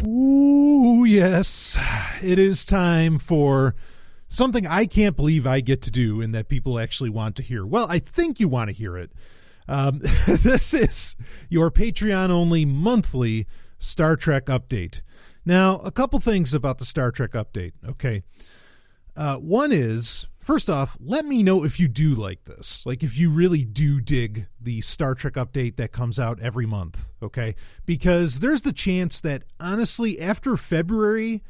Ooh, yes. It is time for something I can't believe I get to do and that people actually want to hear. Well, I think you want to hear it. This is your Patreon-only monthly Star Trek update. Now, a couple things about the Star Trek update, okay? One is, first off, let me know if you do like this. Like, if you really do dig the Star Trek update that comes out every month, okay? Because there's the chance that, honestly, after February,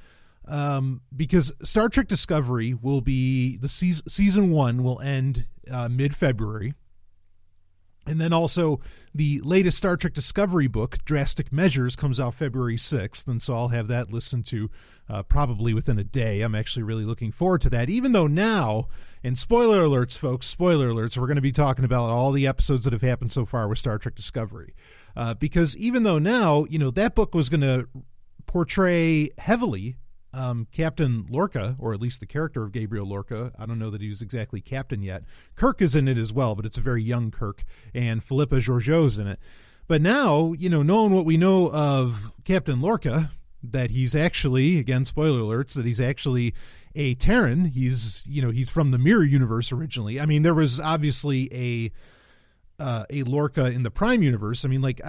because Star Trek Discovery will be, the season 1 will end mid-February. And then also the latest Star Trek Discovery book, Drastic Measures, comes out February 6th. And so I'll have that listened to probably within a day. I'm actually really looking forward to that, even though now, and spoiler alerts, folks, spoiler alerts, we're going to be talking about all the episodes that have happened so far with Star Trek Discovery. Because even though now, you know, that book was going to portray heavily Captain Lorca, or at least the character of Gabriel Lorca. I don't know that he was exactly captain yet. Kirk is in it as well, but it's a very young Kirk, and Philippa Georgiou's in it. But now, you know, knowing what we know of Captain Lorca, that he's actually, again, spoiler alerts, that he's actually a Terran. He's from the Mirror universe originally. I mean, there was obviously a Lorca in the Prime universe. I mean, like,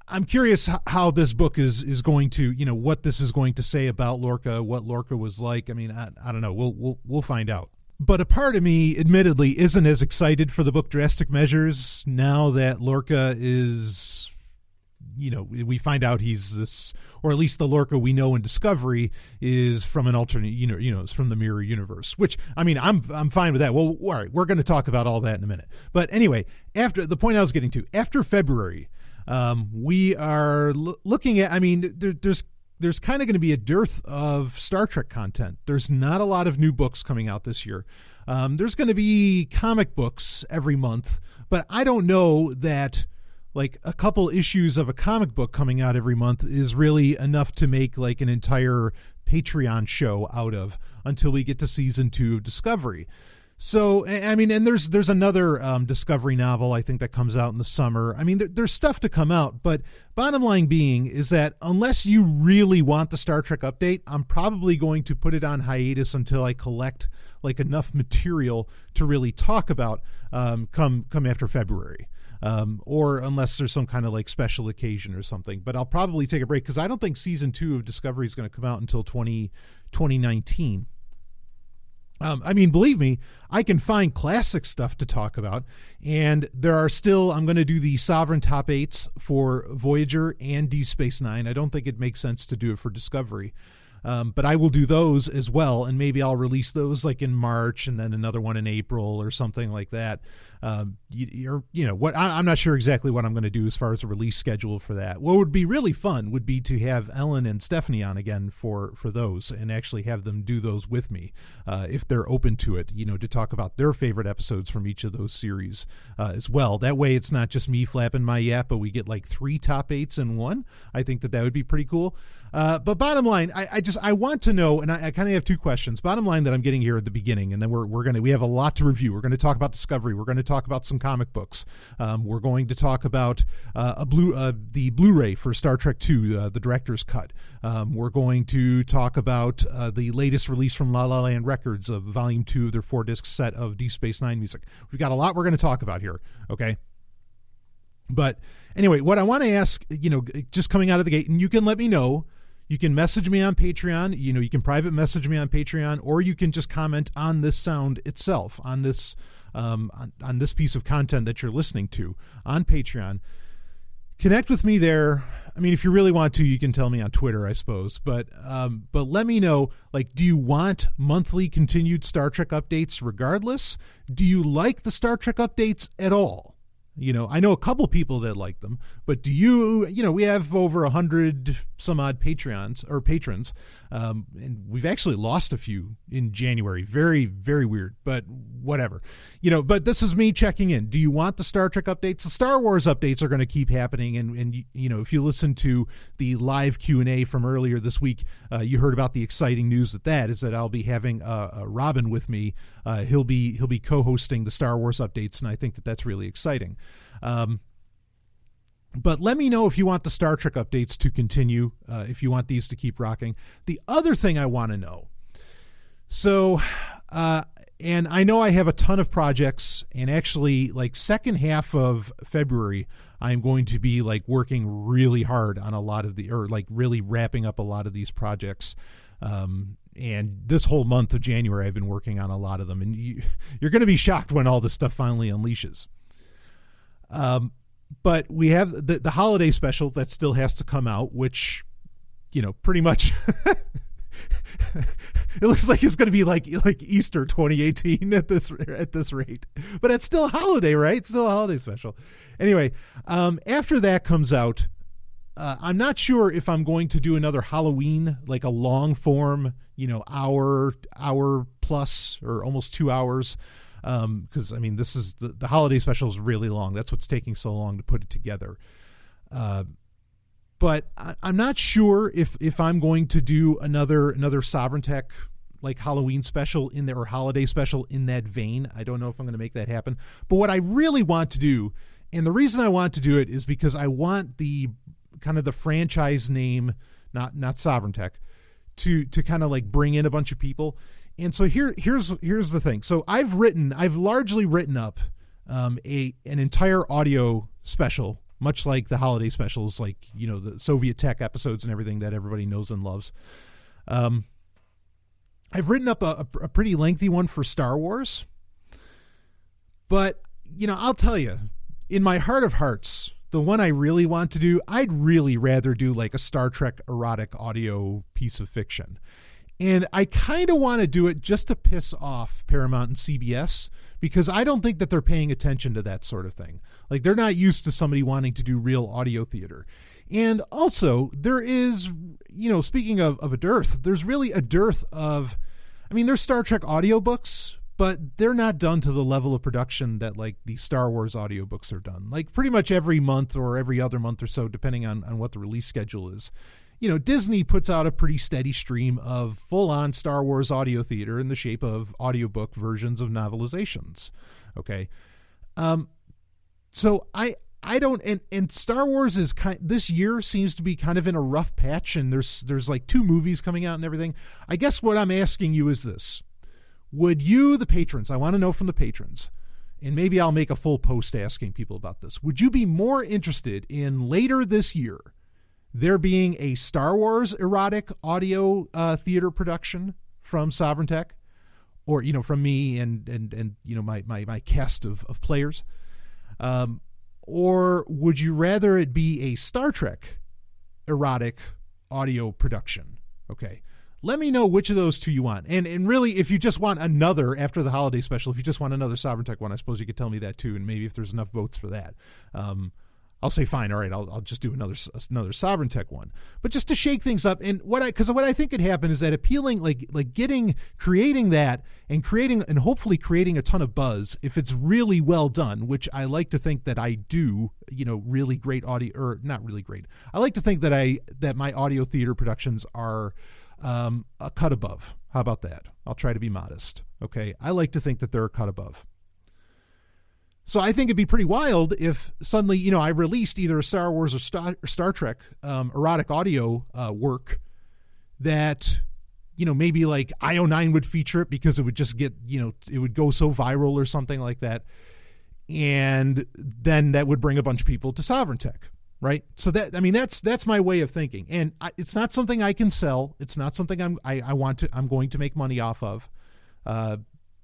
I'm curious how this book is going to, you know, what this is going to say about Lorca, what Lorca was like. I mean, I don't know. We'll find out. But a part of me, admittedly, isn't as excited for the book Drastic Measures now that Lorca is, you know, we find out he's this, or at least the Lorca we know in Discovery is from an alternate, you know, it's from the Mirror universe, which, I mean, I'm fine with that. Well, all right, we're going to talk about all that in a minute. But anyway, after the point I was getting to, after February, we are looking at, I mean, there's kind of going to be a dearth of Star Trek content. There's not a lot of new books coming out this year. There's going to be comic books every month, but I don't know that like a couple issues of a comic book coming out every month is really enough to make like an entire Patreon show out of until we get to season 2 of Discovery. So, I mean, and there's another Discovery novel, I think, that comes out in the summer. I mean, there's stuff to come out, but bottom line being is that unless you really want the Star Trek update, I'm probably going to put it on hiatus until I collect like enough material to really talk about come after February. Or unless there's some kind of like special occasion or something. But I'll probably take a break because I don't think season 2 of Discovery is going to come out until 2019. I mean, believe me, I can find classic stuff to talk about. And there are still, I'm going to do the Sovryn top 8s for Voyager and Deep Space Nine. I don't think it makes sense to do it for Discovery. But I will do those as well, and maybe I'll release those like in March and then another one in April or something like that. You know what? I'm not sure exactly what I'm going to do as far as a release schedule for that. What would be really fun would be to have Ellen and Stephanie on again for those and actually have them do those with me if they're open to it, you know, to talk about their favorite episodes from each of those series as well. That way it's not just me flapping my yap, but we get like 3 top 8s in one. I think that would be pretty cool. But bottom line, I want to know, and I kind of have 2 questions. Bottom line that I'm getting here at the beginning, and then we have a lot to review. We're going to talk about Discovery. We're going to talk about some comic books. We're going to talk about the Blu-ray for Star Trek II, the director's cut. We're going to talk about the latest release from La La Land Records of Volume 2 of their 4-disc set of Deep Space Nine music. We've got a lot we're going to talk about here, okay? But anyway, what I want to ask, you know, just coming out of the gate, and you can let me know. You can message me on Patreon, you know, you can private message me on Patreon, or you can just comment on this sound itself, on this on this piece of content that you're listening to on Patreon. Connect with me there. I mean, if you really want to, you can tell me on Twitter, I suppose. But let me know, like, do you want monthly continued Star Trek updates regardless? Do you like the Star Trek updates at all? You know, I know a couple people that like them, but do you, you know, we have over 100 some odd patrons, and we've actually lost a few in January. Very, very weird, but whatever. You know, but this is me checking in. Do you want the Star Trek updates? The Star Wars updates are going to keep happening, and you know, if you listen to the live Q&A from earlier this week, you heard about the exciting news that is that I'll be having Robin with me. He'll be co-hosting the Star Wars updates, and I think that that's really exciting. But let me know if you want the Star Trek updates to continue, if you want these to keep rocking. The other thing I want to know, so, and I know I have a ton of projects, and actually, like, second half of February, I'm going to be, like, working really hard on a lot of really wrapping up a lot of these projects. And this whole month of January, I've been working on a lot of them, and you're going to be shocked when all this stuff finally unleashes. But we have the holiday special that still has to come out, which, pretty much it looks like it's going to be like Easter 2018 at this rate. But it's still a holiday, right? It's still a holiday special. Anyway, after that comes out, I'm not sure if I'm going to do another Halloween, like a long form, hour plus or almost 2 hours. Because this is the holiday special is really long. That's what's taking so long to put it together. But I'm not sure if I'm going to do another Sovereign Tech like Halloween special in there or holiday special in that vein. I don't know if I'm going to make that happen. But what I really want to do, and the reason I want to do it is because I want the kind of the franchise name, not Sovereign Tech, to kind of like bring in a bunch of people. And so here's the thing. So I've largely written up an entire audio special, much like the holiday specials, like, the Soviet Tech episodes and everything that everybody knows and loves. I've written up a pretty lengthy one for Star Wars. But, I'll tell you, in my heart of hearts, the one I really want to do, I'd really rather do like a Star Trek erotic audio piece of fiction. And I kind of want to do it just to piss off Paramount and CBS, because I don't think that they're paying attention to that sort of thing. Like, they're not used to somebody wanting to do real audio theater. And also, there is, speaking of a dearth, there's really a dearth of, there's Star Trek audiobooks, but they're not done to the level of production that, like, the Star Wars audiobooks are done. Like, pretty much every month or every other month or so, depending on what the release schedule is. Disney puts out a pretty steady stream of full-on Star Wars audio theater in the shape of audiobook versions of novelizations. Okay. So I don't, and Star Wars is this year seems to be kind of in a rough patch, and there's like 2 movies coming out and everything. I guess what I'm asking you is this: would you, the patrons, I want to know from the patrons, and maybe I'll make a full post asking people about this. Would you be more interested in later this year there being a Star Wars erotic audio theater production from Sovereign Tech, or from me and my cast of players, or would you rather it be a Star Trek erotic audio production? Okay, let me know which of those two you want, and really, if you just want another after the holiday special, if you just want another Sovereign Tech one, I suppose you could tell me that too, and maybe if there's enough votes for that. I'll say, fine, all right, I'll just do another Sovereign Tech one. But just to shake things up, and what I think could happen is that appealing, creating that and hopefully creating a ton of buzz, if it's really well done, which I like to think that I do, really great audio, or not really great. I like to think that my audio theater productions are a cut above. How about that? I'll try to be modest. Okay. I like to think that they're a cut above. So I think it'd be pretty wild if suddenly, I released either a Star Wars or Star Trek erotic audio work that, maybe like IO9 would feature it because it would just get, it would go so viral or something like that. And then that would bring a bunch of people to Sovereign Tech, right? So that's my way of thinking. And it's not something I can sell. It's not something I'm going to make money off of.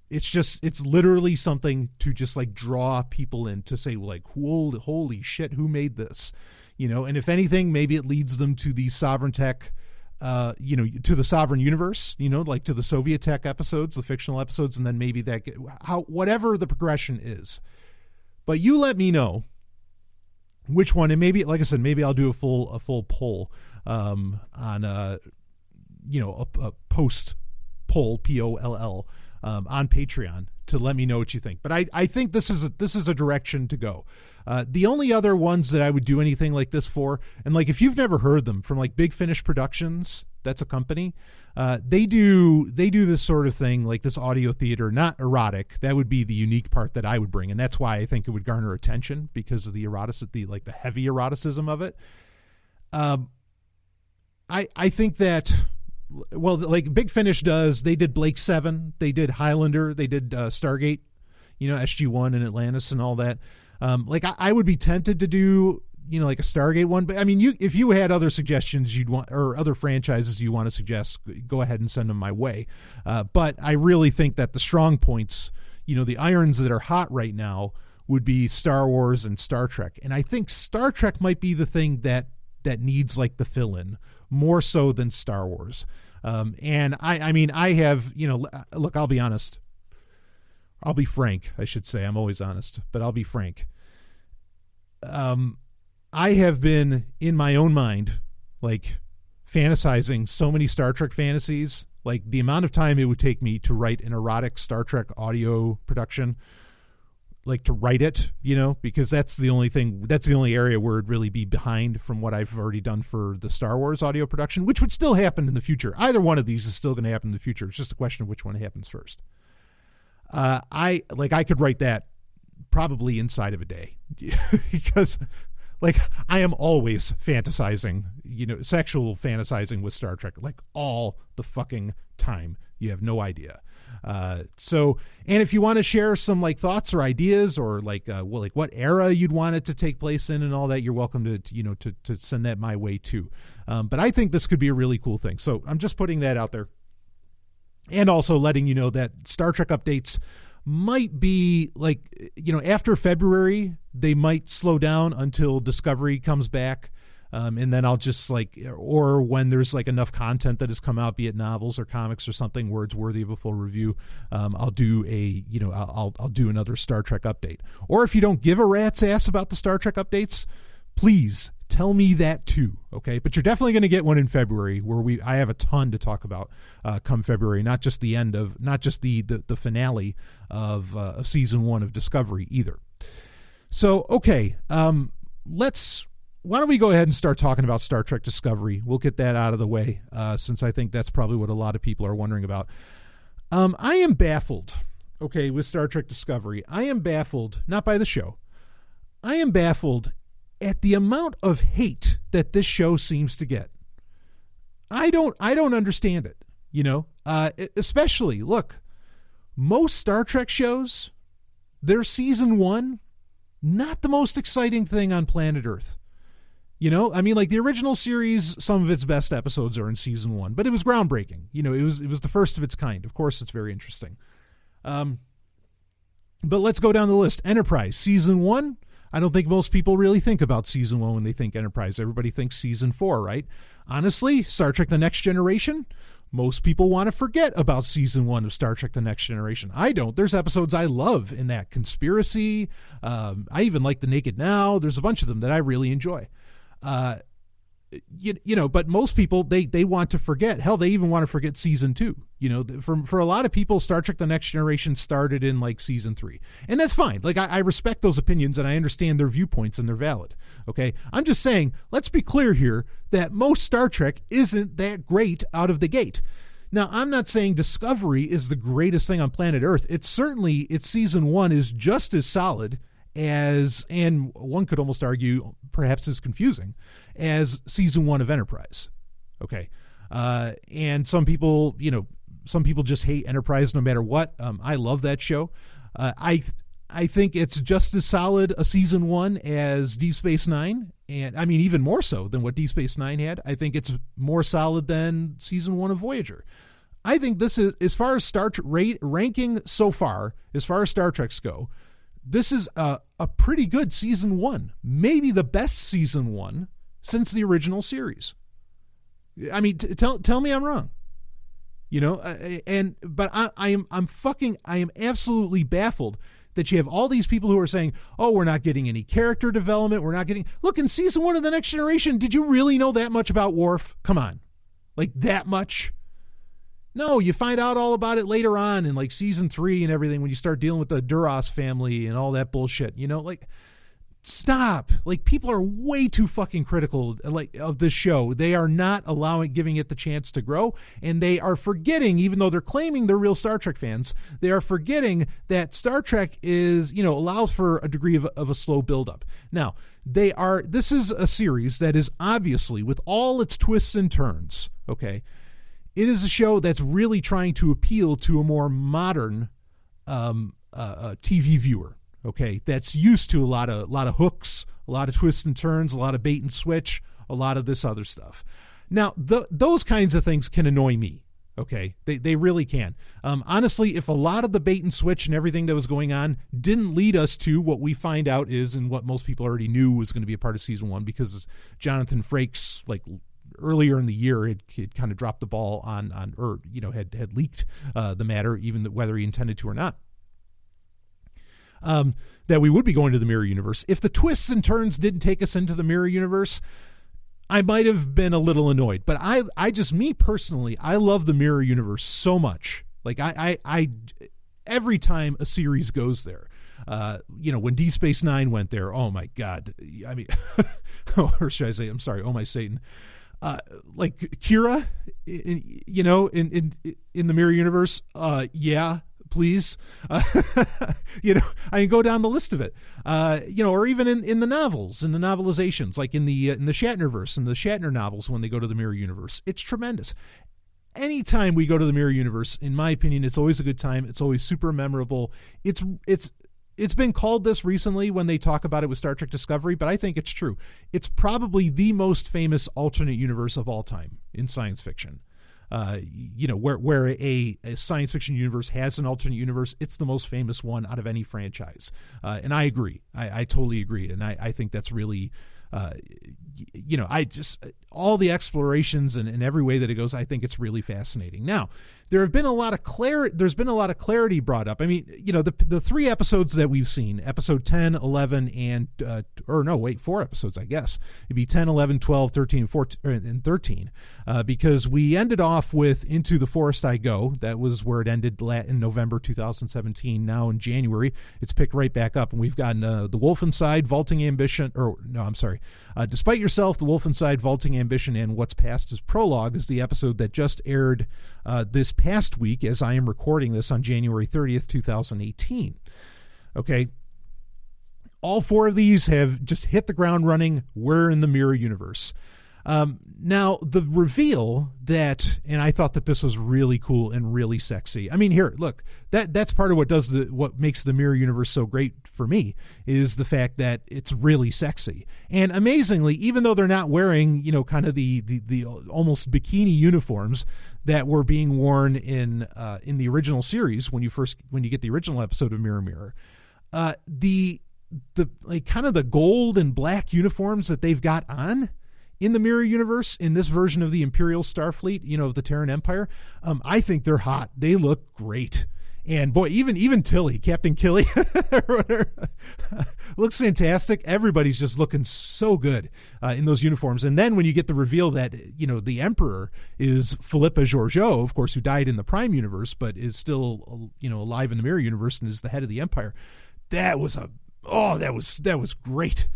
It's literally something to just like draw people in, to say like, holy shit, who made this? And if anything, maybe it leads them to the Sovereign Tech, to the Sovereign universe, like to the Soviet Tech episodes, the fictional episodes, and then maybe whatever the progression is. But you let me know which one, and maybe, like I said, maybe I'll do a full poll on a post poll, POLL, on Patreon, to let me know what you think. But I think this is a direction to go. The only other ones that I would do anything like this for, and like if you've never heard them, from like Big Finish Productions, That's a company. They do this sort of thing, like this audio theater, not erotic. That would be the unique part that I would bring, and that's why I think it would garner attention, because of the the heavy eroticism of it. I think that, well, like Big Finish does, they did Blake 7, they did Highlander, they did Stargate, SG-1 and Atlantis and all that. Like I would be tempted to do, like a Stargate one, but I mean, if you had other suggestions you'd want, or other franchises you want to suggest, go ahead and send them my way. But I really think that the strong points, the irons that are hot right now would be Star Wars and Star Trek. And I think Star Trek might be the thing that needs like the fill-in more so than Star Wars. And I mean, I have, look, I'll be honest. I'll be frank, I should say. I'm always honest, but I'll be frank. I have been in my own mind, like fantasizing so many Star Trek fantasies, like the amount of time it would take me to write an erotic Star Trek audio production, like to write it, because that's the only area where it'd really be behind from what I've already done for the Star Wars audio production, which would still happen in the future. Either one of these is still going to happen in the future. It's just a question of which one happens first. I could write that probably inside of a day because like I am always fantasizing, sexual fantasizing with Star Trek, like all the fucking time. You have no idea. So, and if you want to share some like thoughts or ideas or like what era you'd want it to take place in and all that, you're welcome to send that my way too. But I think this could be a really cool thing. So I'm just putting that out there. And also letting you know that Star Trek updates might be like, after February, they might slow down until Discovery comes back. And then I'll just or when there's like enough content that has come out, be it novels or comics or something where it's worthy of a full review, I'll do I'll do another Star Trek update. Or if you don't give a rat's ass about the Star Trek updates, please tell me that too. Okay. But you're definitely going to get one in February where I have a ton to talk about, come February, not just the finale of season 1 of Discovery either. So, okay. Why don't we go ahead and start talking about Star Trek Discovery? We'll get that out of the way, since I think that's probably what a lot of people are wondering about. I am baffled, okay, with Star Trek Discovery. I am baffled, not by the show. I am baffled at the amount of hate that this show seems to get. I don't understand it, especially, look, most Star Trek shows, their season 1, not the most exciting thing on planet Earth. I mean, like the original series, some of its best episodes are in season 1, but it was groundbreaking. It was the first of its kind. Of course, it's very interesting. But let's go down the list. Enterprise, season 1. I don't think most people really think about season 1 when they think Enterprise. Everybody thinks season 4, right? Honestly, Star Trek The Next Generation, most people want to forget about season 1 of Star Trek The Next Generation. I don't. There's episodes I love in that. Conspiracy. I even like The Naked Now. There's a bunch of them that I really enjoy. But most people, they want to forget. Hell, they even want to forget season 2. For a lot of people, Star Trek The Next Generation started in like season 3. And that's fine. Like I respect those opinions and I understand their viewpoints and they're valid. Okay. I'm just saying, let's be clear here that most Star Trek isn't that great out of the gate. Now, I'm not saying Discovery is the greatest thing on planet Earth. Its season 1 is just as solid and one could almost argue perhaps as confusing as season 1 of Enterprise. Okay. And some people just hate Enterprise no matter what. I love that show. I think it's just as solid a season 1 as Deep Space Nine. And I mean, even more so than what Deep Space Nine had. I think it's more solid than season 1 of Voyager. I think this is, as far as Star Trek ranking so far, as far as Star Treks go, this is a pretty good season 1, maybe the best season 1 since the original series. I mean, tell me I'm wrong, but I am absolutely baffled that you have all these people who are saying, oh, we're not getting any character development. Look, in season 1 of The Next Generation, did you really know that much about Worf? Come on, like that much? No, you find out all about it later on in like season 3 and everything when you start dealing with the Duras family and all that bullshit. stop. Like, people are way too fucking critical of this show. They are not giving it the chance to grow, and they are forgetting, even though they're claiming they're real Star Trek fans, they are forgetting that Star Trek is, allows for a degree of a slow buildup. Now, this is a series that is obviously, with all its twists and turns, okay, it is a show that's really trying to appeal to a more modern TV viewer. Okay, that's used to a lot of hooks, a lot of twists and turns, a lot of bait and switch, a lot of this other stuff. Now, those kinds of things can annoy me. Okay, they really can. Honestly, if a lot of the bait and switch and everything that was going on didn't lead us to what we find out is, and what most people already knew was going to be a part of season 1, because Jonathan Frakes, like, earlier in the year, had kind of dropped the ball on or had leaked the matter, even whether he intended to or not. That we would be going to the mirror universe. If the twists and turns didn't take us into the mirror universe, I might have been a little annoyed. But I just, me personally, I love the mirror universe so much. Like, I every time a series goes there, when Deep Space Nine went there, oh my God. I mean, or should I say, I'm sorry, oh my Satan. Like Kira, in the mirror universe, yeah. Please, I can go down the list of it, or even in the novels, in the novelizations, like in the Shatnerverse, in the Shatner novels, when they go to the mirror universe, it's tremendous. Anytime we go to the mirror universe, in my opinion, it's always a good time. It's always super memorable. It's been called this recently when they talk about it with Star Trek Discovery, but I think it's true. It's probably the most famous alternate universe of all time in science fiction. Where a science fiction universe has an alternate universe, it's the most famous one out of any franchise. And I agree. I totally agree. And I think that's really, all the explorations and every way that it goes, I think it's really fascinating. Now, there's been a lot of clarity brought up. I mean, the 3 episodes that we've seen, episode 10, 11, and 4 episodes, I guess. It'd be 10, 11, 12, 13, 14, and 13, because we ended off with Into the Forest I Go. That was where it ended in November 2017. Now in January, it's picked right back up, and we've gotten The Wolf Inside, Vaulting Ambition, Despite Yourself, The Wolf Inside, Vaulting Ambition, and What's Past is Prologue is the episode that just aired this past week, as I am recording this on January 30th, 2018. Okay. All 4 of these have just hit the ground running. We're in the mirror universe. Now, the reveal that, and I thought that this was really cool and really sexy. I mean, here, look, that's part of what makes the mirror universe so great for me, is the fact that it's really sexy. And amazingly, even though they're not wearing, kind of the almost bikini uniforms that were being worn in the original series, when you get the original episode of Mirror Mirror, the kind of the gold and black uniforms that they've got on in the mirror universe, in this version of the Imperial Starfleet, of the Terran Empire, I think they're hot. They look great. And boy, even Tilly, Captain Killy, looks fantastic. Everybody's just looking so good in those uniforms. And then when you get the reveal that, the Emperor is Philippa Georgiou, of course, who died in the Prime universe, but is still, alive in the mirror universe and is the head of the Empire. That was great.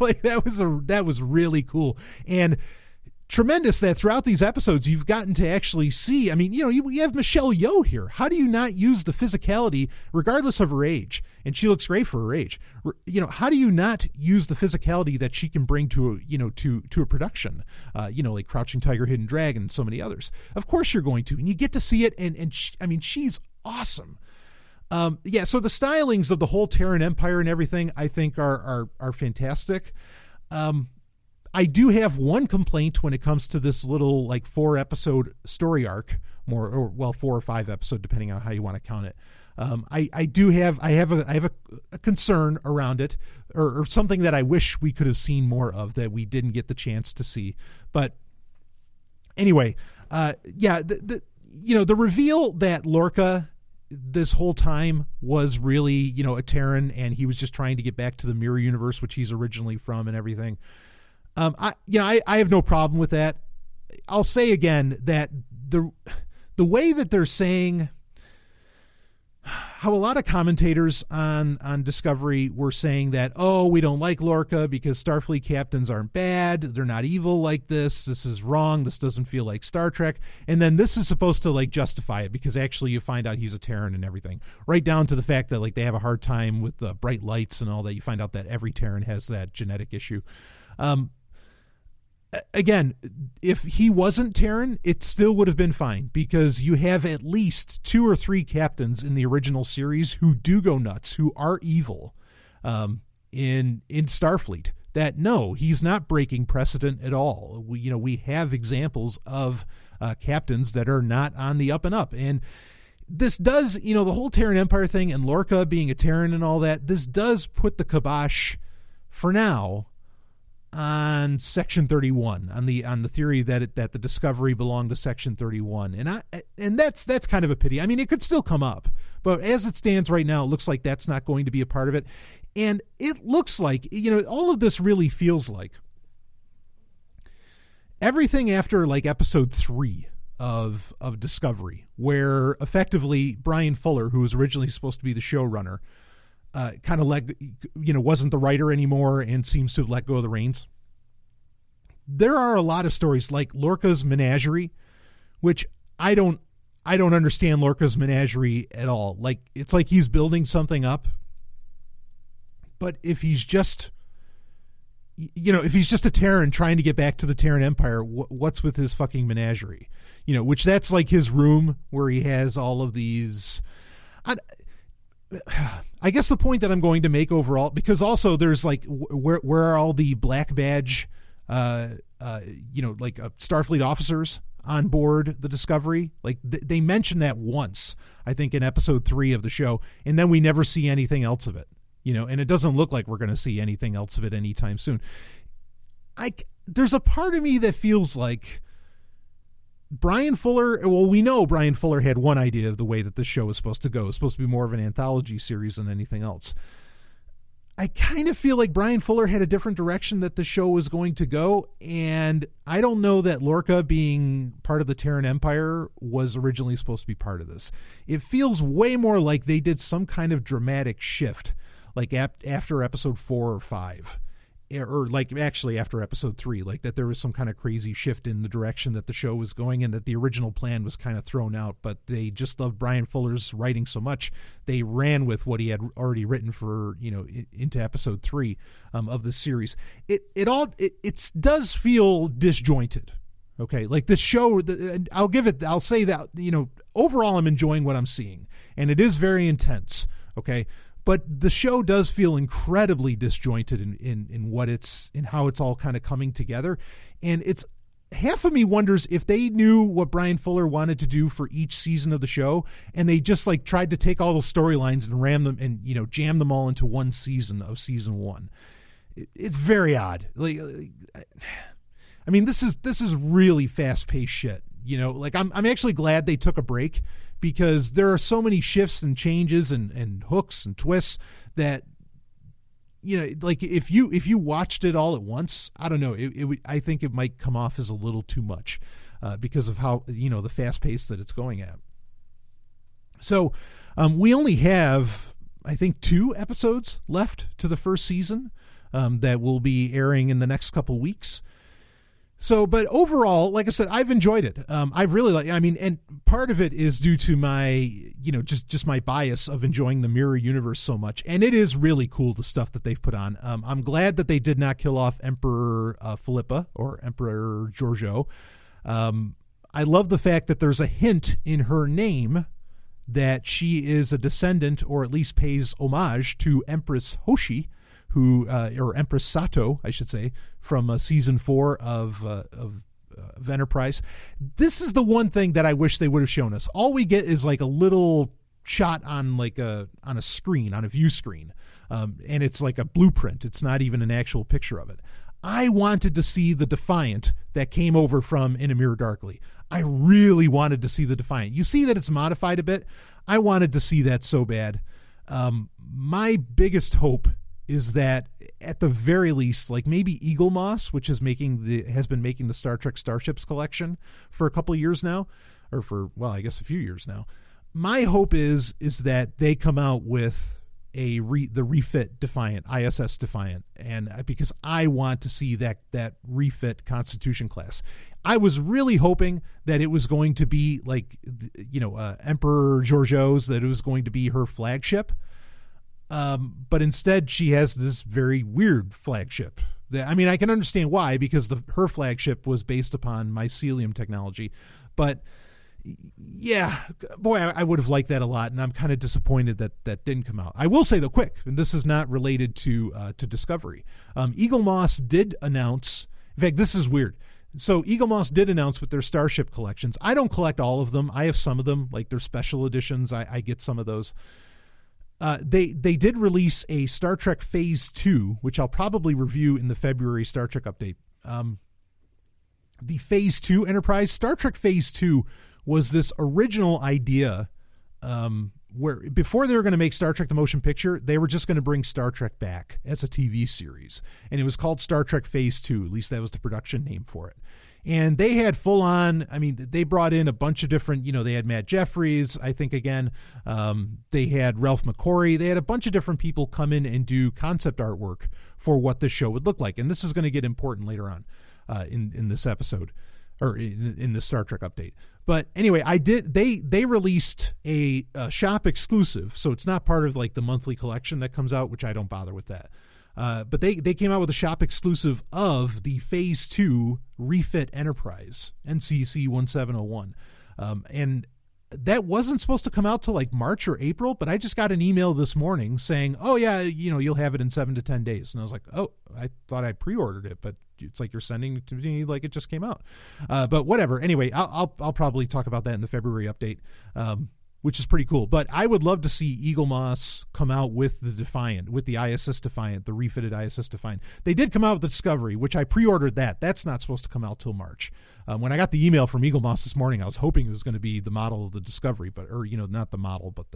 Like, that was really cool. And tremendous that throughout these episodes you've gotten to actually see. I mean, you have Michelle Yeoh here. How do you not use the physicality, regardless of her age? And she looks great for her age. How do you not use the physicality that she can bring to a production? Like Crouching Tiger, Hidden Dragon, and so many others. Of course you're going to, and you get to see it. And she's awesome. So the stylings of the whole Terran Empire and everything, I think are fantastic. I do have one complaint when it comes to this little 4-episode story arc, 4 or 5 episode, depending on how you want to count it. I have a concern around it, or something that I wish we could have seen more of that we didn't get the chance to see. But anyway, the reveal that Lorca this whole time was really, a Terran, and he was just trying to get back to the mirror universe, which he's originally from, and everything. I have no problem with that. I'll say again that the way that they're saying, how a lot of commentators on Discovery were saying that, oh, we don't like Lorca because Starfleet captains aren't bad. They're not evil like this. This is wrong. This doesn't feel like Star Trek. And then this is supposed to like justify it because actually you find out he's a Terran and everything, right down to the fact that like they have a hard time with the bright lights and all that. You find out that every Terran has that genetic issue. Again, if he wasn't Terran, it still would have been fine because you have at least 2 or 3 captains in the original series who do go nuts, who are evil in Starfleet. That no, he's not breaking precedent at all. We have examples of captains that are not on the up and up, and this does, the whole Terran Empire thing and Lorca being a Terran and all that. This does put the kibosh for now on Section 31, on the theory that the Discovery belonged to Section 31, and that's kind of a pity. I mean, it could still come up, but as it stands right now, it looks like that's not going to be a part of it, and it looks like all of this really feels like everything after like Episode 3 of Discovery, where effectively Brian Fuller, who was originally supposed to be the showrunner, kind of wasn't the writer anymore and seems to have let go of the reins. There are a lot of stories like Lorca's Menagerie, which I don't understand Lorca's Menagerie at all. Like, it's like he's building something up, but if he's just a Terran trying to get back to the Terran Empire, what's with his fucking menagerie? Which that's like his room where he has all of these. I guess the point that I'm going to make overall, because also there's like where are all the black badge, Starfleet officers on board the Discovery? Like they mention that once, I think, in Episode 3 of the show, and then we never see anything else of it. And it doesn't look like we're going to see anything else of it anytime soon. There's a part of me that feels like Brian Fuller, well, we know Brian Fuller had one idea of the way that this show was supposed to go. It was supposed to be more of an anthology series than anything else. I kind of feel like Brian Fuller had a different direction that the show was going to go, and I don't know that Lorca being part of the Terran Empire was originally supposed to be part of this. It feels way more like they did some kind of dramatic shift, like after Episode 4 or 5. Or like actually after Episode 3, like that there was some kind of crazy shift in the direction that the show was going and that the original plan was kind of thrown out, but they just loved Brian Fuller's writing so much they ran with what he had already written for into Episode 3 of the series. It does feel disjointed. Okay, like this show, I'll say that overall I'm enjoying what I'm seeing, and it is very intense. Okay. But the show does feel incredibly disjointed in how it's all kind of coming together. And it's half of me wonders if they knew what Brian Fuller wanted to do for each season of the show, and they just like tried to take all those storylines and ram them and jam them all into one season of season 1. It's very odd. Like, I mean, this is really fast paced shit. Like I'm actually glad they took a break, because there are so many shifts and changes and hooks and twists that, like if you watched it all at once, I don't know, I think it might come off as a little too much because of how, the fast pace that it's going at. So we only have, I think, 2 episodes left to the first season that will be airing in the next couple weeks. So, but overall, like I said, I've enjoyed it. I've really and part of it is due to my, just my bias of enjoying the mirror universe so much. And it is really cool, the stuff that they've put on. I'm glad that they did not kill off Emperor Philippa or Emperor Giorgio. I love the fact that there's a hint in her name that she is a descendant, or at least pays homage to Empress Hoshi, or Empress Sato, I should say, from season 4 of Enterprise. This is the one thing that I wish they would have shown us. All we get is like a little shot on a screen, on a view screen, and it's like a blueprint. It's not even an actual picture of it. I wanted to see the Defiant that came over from In a Mirror Darkly. I really wanted to see the Defiant. You see that it's modified a bit. I wanted to see that so bad. My biggest hope is that at the very least, like maybe Eagle Moss, which has been making the Star Trek Starships collection for a couple of years now, or for, well, I guess a few years now. my hope is that they come out with the refit Defiant, ISS Defiant, and because I want to see that refit Constitution class. I was really hoping that it was going to be like, Emperor Georgiou's, that it was going to be her flagship. But instead she has this very weird flagship. I mean, I can understand why, because her flagship was based upon mycelium technology, but yeah, boy, I would have liked that a lot, and I'm kind of disappointed that didn't come out. I will say though, quick, and this is not related to Discovery. Eagle Moss did announce. In fact, this is weird. So Eagle Moss did announce with their Starship collections. I don't collect all of them. I have some of them, like their special editions. I get some of those. They did release a Star Trek Phase 2, which I'll probably review in the February Star Trek update. The Phase 2 Enterprise, Star Trek Phase 2 was this original idea where before they were going to make Star Trek the Motion Picture, they were just going to bring Star Trek back as a TV series. And it was called Star Trek Phase 2. At least that was the production name for it. And they had full on, I mean, they brought in a bunch of different, they had Matt Jeffries, I think again, they had Ralph McQuarrie. They had a bunch of different people come in and do concept artwork for what the show would look like. And this is going to get important later on in this episode, or in the Star Trek update. But anyway, they released a shop exclusive, so it's not part of like the monthly collection that comes out, which I don't bother with that. But they came out with a shop exclusive of the Phase 2 refit Enterprise, NCC 1701. And that wasn't supposed to come out till like March or April, but I just got an email this morning saying, oh yeah, you'll have it in 7 to 10 days. And I was like, oh, I thought I pre-ordered it, but it's like you're sending it to me like it just came out. But whatever. Anyway, I'll probably talk about that in the February update, which is pretty cool. But I would love to see Eagle Moss come out with the Defiant, with the ISS Defiant, the refitted ISS Defiant. They did come out with the Discovery, which I pre-ordered that. That's not supposed to come out till March. When I got the email from Eagle Moss this morning, I was hoping it was going to be the model of the Discovery, or not the model, but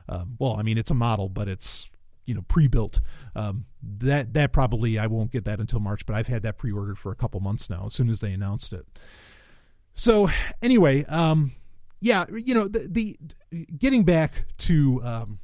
it's a model, but it's pre-built. That probably I won't get that until March, but I've had that pre-ordered for a couple months now, as soon as they announced it. So anyway, the getting back to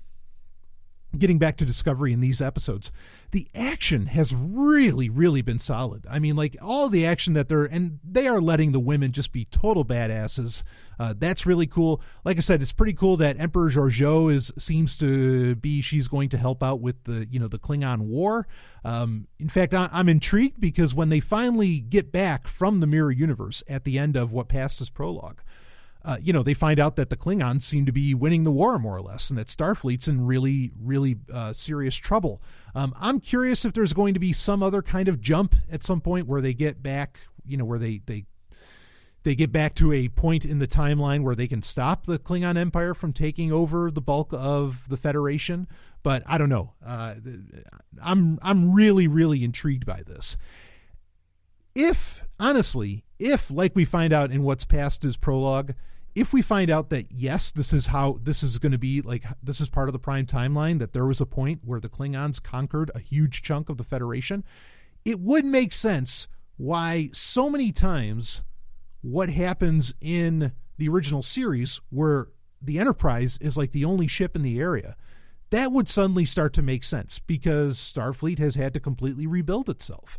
Discovery in these episodes, the action has really, really been solid. I mean, like all the action they are letting the women just be total badasses. That's really cool. Like I said, it's pretty cool that Emperor Georgiou seems to be, she's going to help out with the Klingon war. In fact, I'm intrigued because when they finally get back from the Mirror Universe at the end of what passed as prologue, they find out that the Klingons seem to be winning the war more or less, and that Starfleet's in really, really serious trouble. I'm curious if there's going to be some other kind of jump at some point where they get back, where they get back to a point in the timeline where they can stop the Klingon Empire from taking over the bulk of the Federation. But I don't know. I'm really, really intrigued by this. If like we find out in what's past as prologue, if we find out that, yes, this is going to be like, this is part of the prime timeline, that there was a point where the Klingons conquered a huge chunk of the Federation, it would make sense why so many times what happens in the original series, where the Enterprise is like the only ship in the area, that would suddenly start to make sense, because Starfleet has had to completely rebuild itself,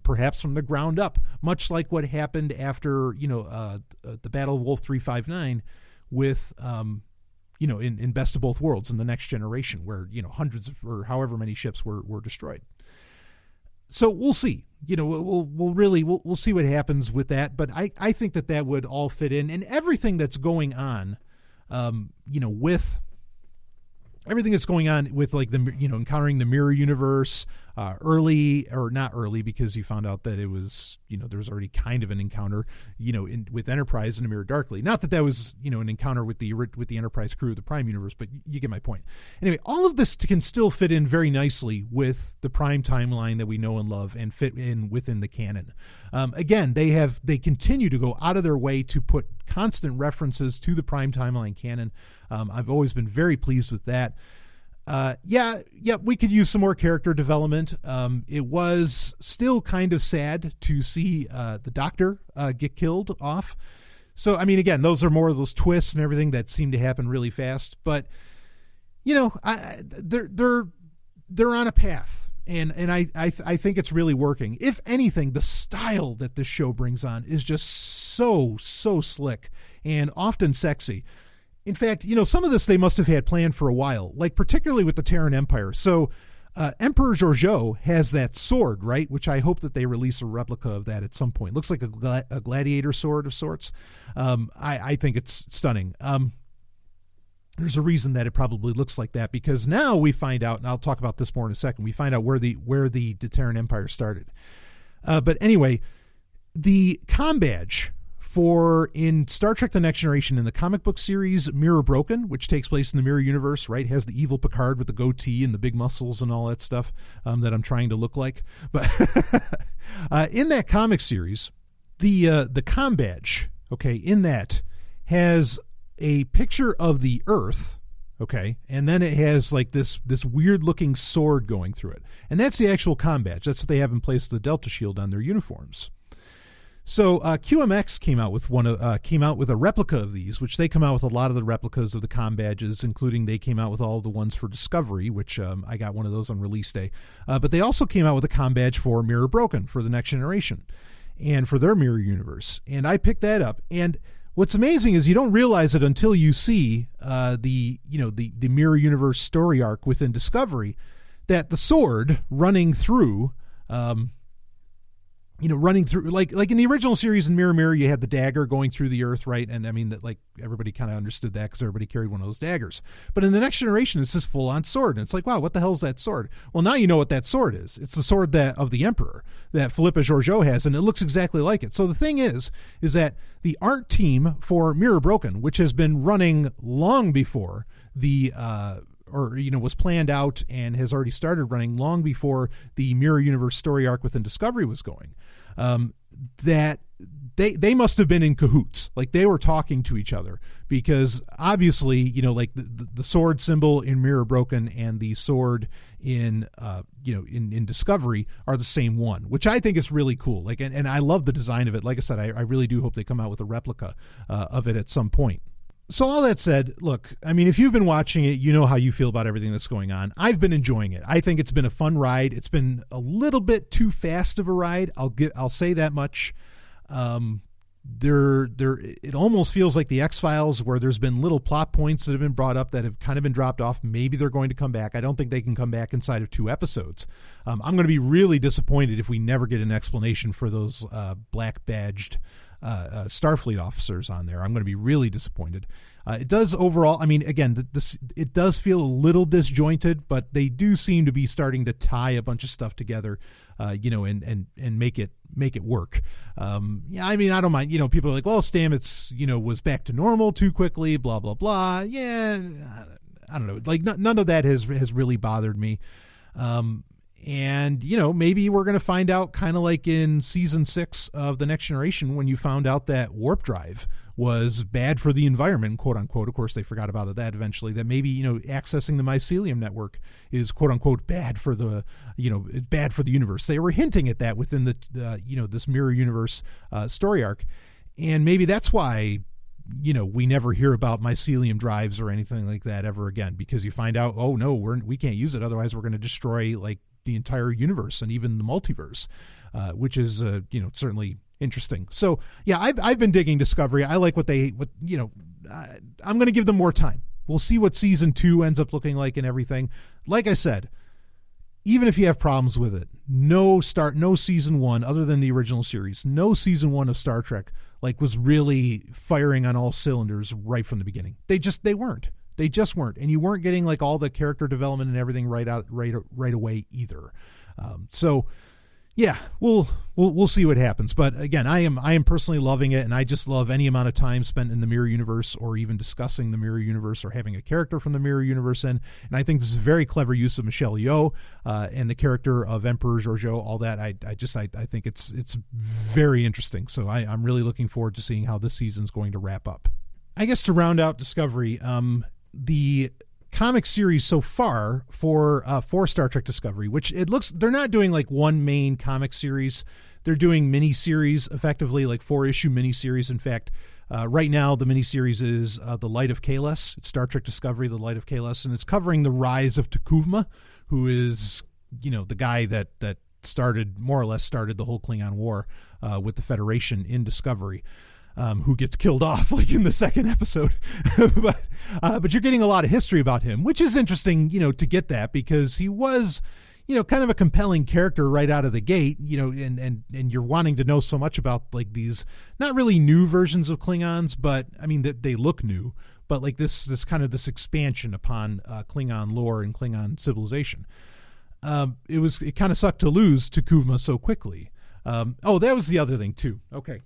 perhaps from the ground up, much like what happened after, the Battle of Wolf 359 with, in Best of Both Worlds, in the Next Generation, where, hundreds of, or however many ships were destroyed. So we'll see, we'll see what happens with that. But I think that would all fit in, and everything that's going on, with everything that's going on with like the, encountering the Mirror Universe, early, or not early, because you found out that it was, there was already kind of an encounter, with Enterprise in A Mirror Darkly. Not that was, an encounter with the Enterprise crew of the Prime Universe, but you get my point. Anyway, all of this can still fit in very nicely with the Prime timeline that we know and love, and fit in within the canon. Again, they continue to go out of their way to put constant references to the Prime timeline canon. I've always been very pleased with that. We could use some more character development. It was still kind of sad to see the Doctor get killed off. So, I mean, again, those are more of those twists and everything that seem to happen really fast. But, you know, they're on a path. And I think it's really working. If anything, the style that this show brings on is just so slick and often sexy. In fact, you know, some of this they must have had planned for a while, like particularly with the Terran Empire. So Emperor Georgiou has that sword, right? Which I hope that they release a replica of that at some point. Looks like a gladiator sword of sorts. I think it's stunning. There's a reason that it probably looks like that, because now we find out, and I'll talk about this more in a second, we find out where the Terran Empire started. But anyway, the comm badge in Star Trek The Next Generation, in the comic book series Mirror Broken, which takes place in the Mirror Universe, right, has the evil Picard with the goatee and the big muscles and all that stuff that I'm trying to look like. But in that comic series, the comm badge, okay, in that has a picture of the Earth, okay, and then it has like this weird looking sword going through it, and that's the actual comm badge. That's what they have in place of the Delta Shield on their uniforms. So QMX came out with a replica of these, which they come out with a lot of the replicas of the comm badges, including they came out with all the ones for Discovery, which I got one of those on release day. But they also came out with a comm badge for Mirror Broken for the Next Generation and for their Mirror Universe, and I picked that up. And what's amazing is you don't realize it until you see the Mirror Universe story arc within Discovery, that the sword running through like in the original series in Mirror Mirror, you had the dagger going through the Earth, right? And I mean, that, like, everybody kind of understood that because everybody carried one of those daggers. But in the Next Generation, it's this full-on sword, and it's like, wow, what the hell is that sword? Well, now you know what that sword is. It's the sword of the Emperor that Philippa Georgiou has, and it looks exactly like it. So the thing is that the art team for Mirror Broken, which has been running long before was planned out and has already started running long before the Mirror Universe story arc within Discovery was going, that they must have been in cahoots. Like, they were talking to each other, because obviously, you know, like the sword symbol in Mirror Broken and the sword in Discovery are the same one, which I think is really cool. Like, and I love the design of it. Like I said, I really do hope they come out with a replica of it at some point. So all that said, look, I mean, if you've been watching it, you know how you feel about everything that's going on. I've been enjoying it. I think it's been a fun ride. It's been a little bit too fast of a ride. I'll say that much. It almost feels like the X-Files, where there's been little plot points that have been brought up that have kind of been dropped off. Maybe they're going to come back. I don't think they can come back inside of 2 episodes. I'm going to be really disappointed if we never get an explanation for those black badged Starfleet officers on there. I'm going to be really disappointed. It does overall, I mean, again, it does feel a little disjointed, but they do seem to be starting to tie a bunch of stuff together, and make it work. Yeah, I mean, I don't mind, people are like, well, Stamets, was back to normal too quickly, blah, blah, blah. Yeah, I don't know. Like, none of that has really bothered me. And, maybe we're going to find out, kind of like in season 6 of The Next Generation, when you found out that warp drive was bad for the environment, quote unquote. Of course, they forgot about that eventually, that maybe, accessing the mycelium network is, quote unquote, bad for the universe. They were hinting at that within this Mirror Universe story arc. And maybe that's why, we never hear about mycelium drives or anything like that ever again, because you find out, oh no, we can't use it. Otherwise we're going to destroy, like, the entire universe and even the multiverse, which is, certainly interesting. So yeah, I've been digging Discovery. I like I'm going to give them more time. We'll see what season 2 ends up looking like and everything. Like I said, even if you have problems with it, no season 1, other than the original series, no season 1 of Star Trek, like, was really firing on all cylinders right from the beginning. They just weren't. And you weren't getting, like, all the character development and everything right away either. So yeah, we'll see what happens. But again, I am personally loving it, and I just love any amount of time spent in the Mirror Universe, or even discussing the Mirror Universe, or having a character from the Mirror Universe in. And I think this is a very clever use of Michelle Yeoh and the character of Emperor Georgiou. All that, I think it's very interesting. So I'm really looking forward to seeing how this season's going to wrap up. I guess to round out Discovery, the comic series so far for Star Trek Discovery, which it looks, they're not doing like one main comic series. they're doing miniseries, effectively like 4-issue miniseries. In fact, right now the miniseries is The Light of Kahless. It's Star Trek Discovery, The Light of Kahless, and it's covering the rise of T'Kuvma, who is, the guy that more or less started the whole Klingon War with the Federation in Discovery. Who gets killed off like in the second episode. but you're getting a lot of history about him, which is interesting, to get that, because he was, kind of a compelling character right out of the gate, and you're wanting to know so much about like these not really new versions of Klingons, but I mean they look new, but like this kind of this expansion upon Klingon lore and Klingon civilization. It kind of sucked to lose T'Kuvma so quickly. That was the other thing too. Okay.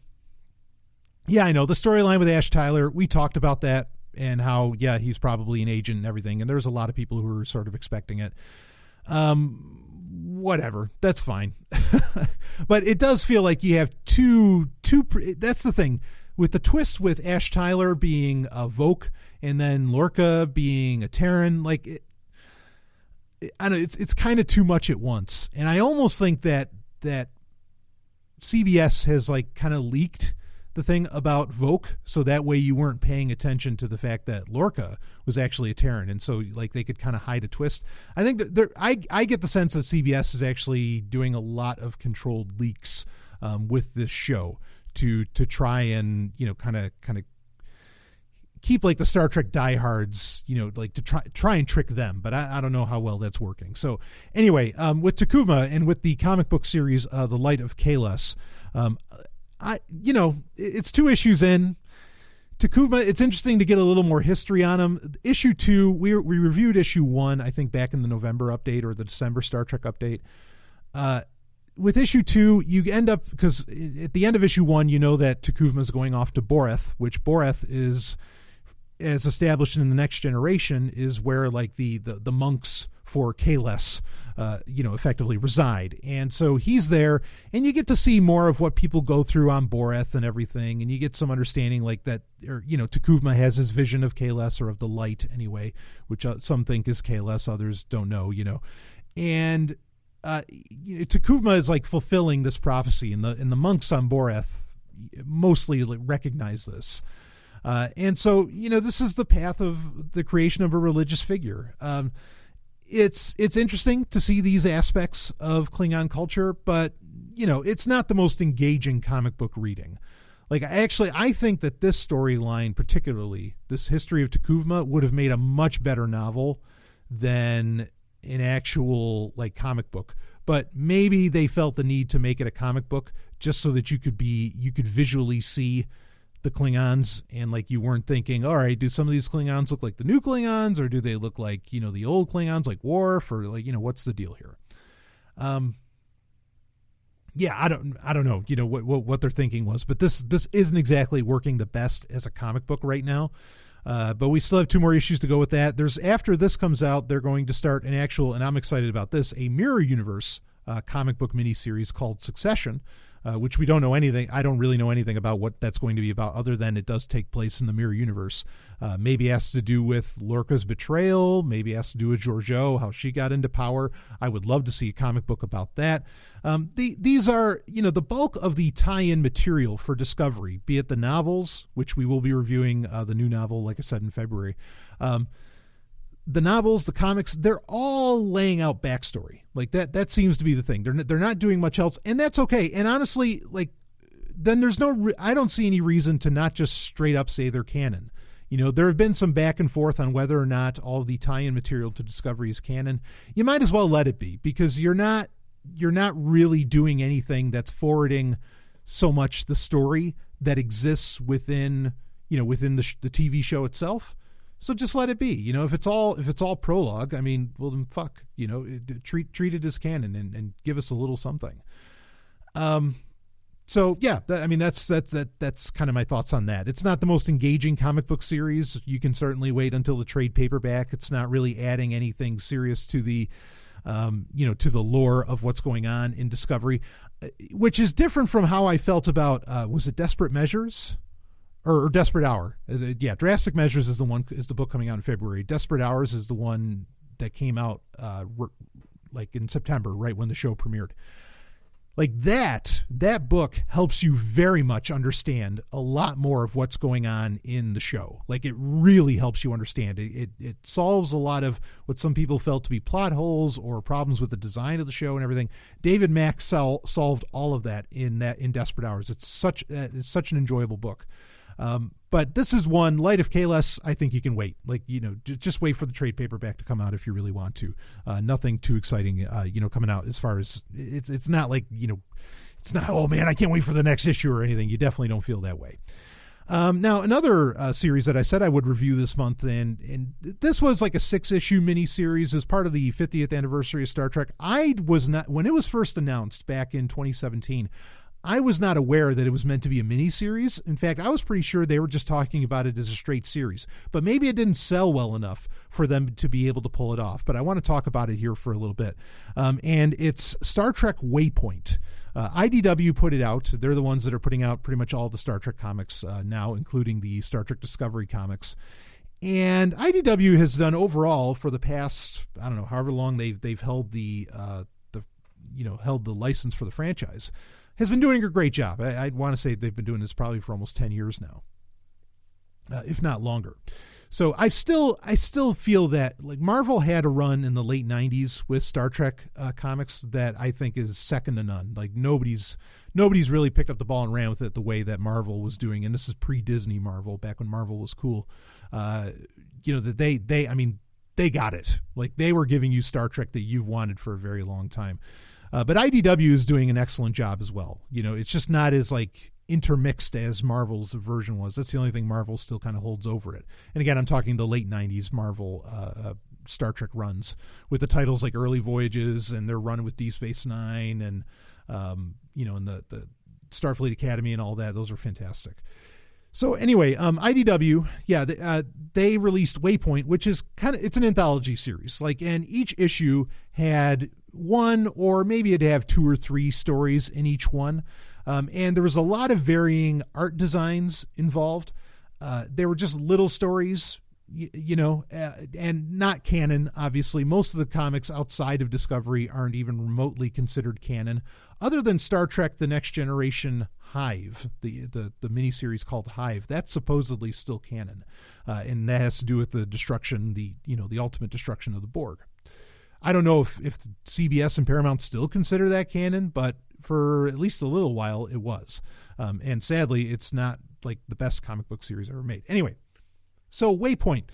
Yeah, I know. The storyline with Ash Tyler, we talked about that and how, he's probably an agent and everything. And there's a lot of people who are sort of expecting it. Whatever. That's fine. But it does feel like you have two. That's the thing. With the twist with Ash Tyler being a Voq and then Lorca being a Terran, like, I don't know, it's kind of too much at once. And I almost think that CBS has like kind of leaked the thing about Voq, so that way you weren't paying attention to the fact that Lorca was actually a Terran, and so like they could kind of hide a twist. I think that I get the sense that CBS is actually doing a lot of controlled leaks with this show to try and kind of keep like the Star Trek diehards, like to try and trick them, but I don't know how well that's working. So anyway, with T'Kuvma and with the comic book series, The Light of Kahless, it's 2 issues in. T'Kuvma, it's interesting to get a little more history on him. Issue 2, we reviewed issue 1, I think back in the November update or the December Star Trek update. With issue 2, you end up, because at the end of issue 1, that T'Kuvma is going off to Boreth, which Boreth is, as established in the Next Generation, is where like the monks for Kahless, effectively reside. And so he's there, and you get to see more of what people go through on Boreth and everything, and you get some understanding like that, or, T'Kuvma has his vision of Kahless, or of the light anyway, which some think is Kahless, others don't know, And T'Kuvma is like fulfilling this prophecy, and the monks on Boreth mostly recognize this. And so, this is the path of the creation of a religious figure. It's interesting to see these aspects of Klingon culture, but it's not the most engaging comic book reading. Like, I think that this storyline, particularly this history of T'Kuvma, would have made a much better novel than an actual like comic book. But maybe they felt the need to make it a comic book just so that you could visually see the Klingons, and like you weren't thinking, all right, do some of these Klingons look like the new Klingons, or do they look like the old Klingons like Worf, or like what's the deal here? I don't know what their thinking was, but this isn't exactly working the best as a comic book right now. But we still have 2 more issues to go with that. After this comes out, they're going to start an actual, and I'm excited about this, a mirror universe comic book miniseries called Succession, which we don't know anything. I don't really know anything about what that's going to be about, other than it does take place in the mirror universe. Maybe it has to do with Lorca's betrayal. Maybe it has to do with Georgiou, how she got into power. I would love to see a comic book about that. These are, the bulk of the tie-in material for Discovery, be it the novels, which we will be reviewing the new novel, like I said, in February. The novels, the comics, they're all laying out backstory. Like that seems to be the thing. They're not doing much else, and that's okay. And honestly, like, then there's I don't see any reason to not just straight up say they're canon. There have been some back and forth on whether or not all the tie-in material to Discovery is canon. You might as well let it be, because you're not really doing anything that's forwarding so much the story that exists within the TV show itself. So just let it be. If it's all prologue, I mean, well then fuck. Treat it as canon and give us a little something. So yeah, that's kind of my thoughts on that. It's not the most engaging comic book series. You can certainly wait until the trade paperback. It's not really adding anything serious to the to the lore of what's going on in Discovery, which is different from how I felt about was it Desperate Measures? Or Desperate Hour. Drastic Measures is the book coming out in February. Desperate Hours is the one that came out like in September, right when the show premiered. Like that book helps you very much understand a lot more of what's going on in the show. Like it really helps you understand it. It solves a lot of what some people felt to be plot holes or problems with the design of the show and everything. David Mack solved all of that in Desperate Hours. It's such an enjoyable book. But this is one, Light of Kahless, I think you can wait. Like, just wait for the trade paperback to come out if you really want to. Nothing too exciting, coming out as far as it's not like, it's not, oh man, I can't wait for the next issue or anything. You definitely don't feel that way. Now, another series that I said I would review this month, and this was like a 6-issue miniseries as part of the 50th anniversary of Star Trek. When it was first announced back in 2017, I was not aware that it was meant to be a mini-series. In fact, I was pretty sure they were just talking about it as a straight series. But maybe it didn't sell well enough for them to be able to pull it off. But I want to talk about it here for a little bit. And it's Star Trek Waypoint. IDW put it out. They're the ones that are putting out pretty much all the Star Trek comics now, including the Star Trek Discovery comics. And IDW has done overall for the past, I don't know, however long they've held held the license for the franchise, has been doing a great job. I'd want to say they've been doing this probably for almost 10 years now, if not longer. So I still feel that like Marvel had a run in the late 90s with Star Trek comics that I think is second to none. Like nobody's really picked up the ball and ran with it the way that Marvel was doing. And this is pre-Disney Marvel, back when Marvel was cool. That they got it. Like they were giving you Star Trek that you've wanted for a very long time. But IDW is doing an excellent job as well. It's just not as like intermixed as Marvel's version was. That's the only thing Marvel still kind of holds over it. And again, I'm talking the late 90s Marvel Star Trek runs with the titles like Early Voyages and their run with Deep Space Nine and, and the Starfleet Academy and all that. Those are fantastic. So anyway, IDW, they released Waypoint, which is it's an anthology series. And each issue had one, or maybe it'd have 2 or 3 stories in each one. And there was a lot of varying art designs involved. They were just little stories, and not canon, obviously. Most of the comics outside of Discovery aren't even remotely considered canon, other than Star Trek The Next Generation Hive, the miniseries called Hive. That's supposedly still canon, and that has to do with the destruction, the ultimate destruction of the Borg. I don't know if CBS and Paramount still consider that canon, but for at least a little while it was. And sadly, it's not like the best comic book series ever made. Anyway, so Waypoint.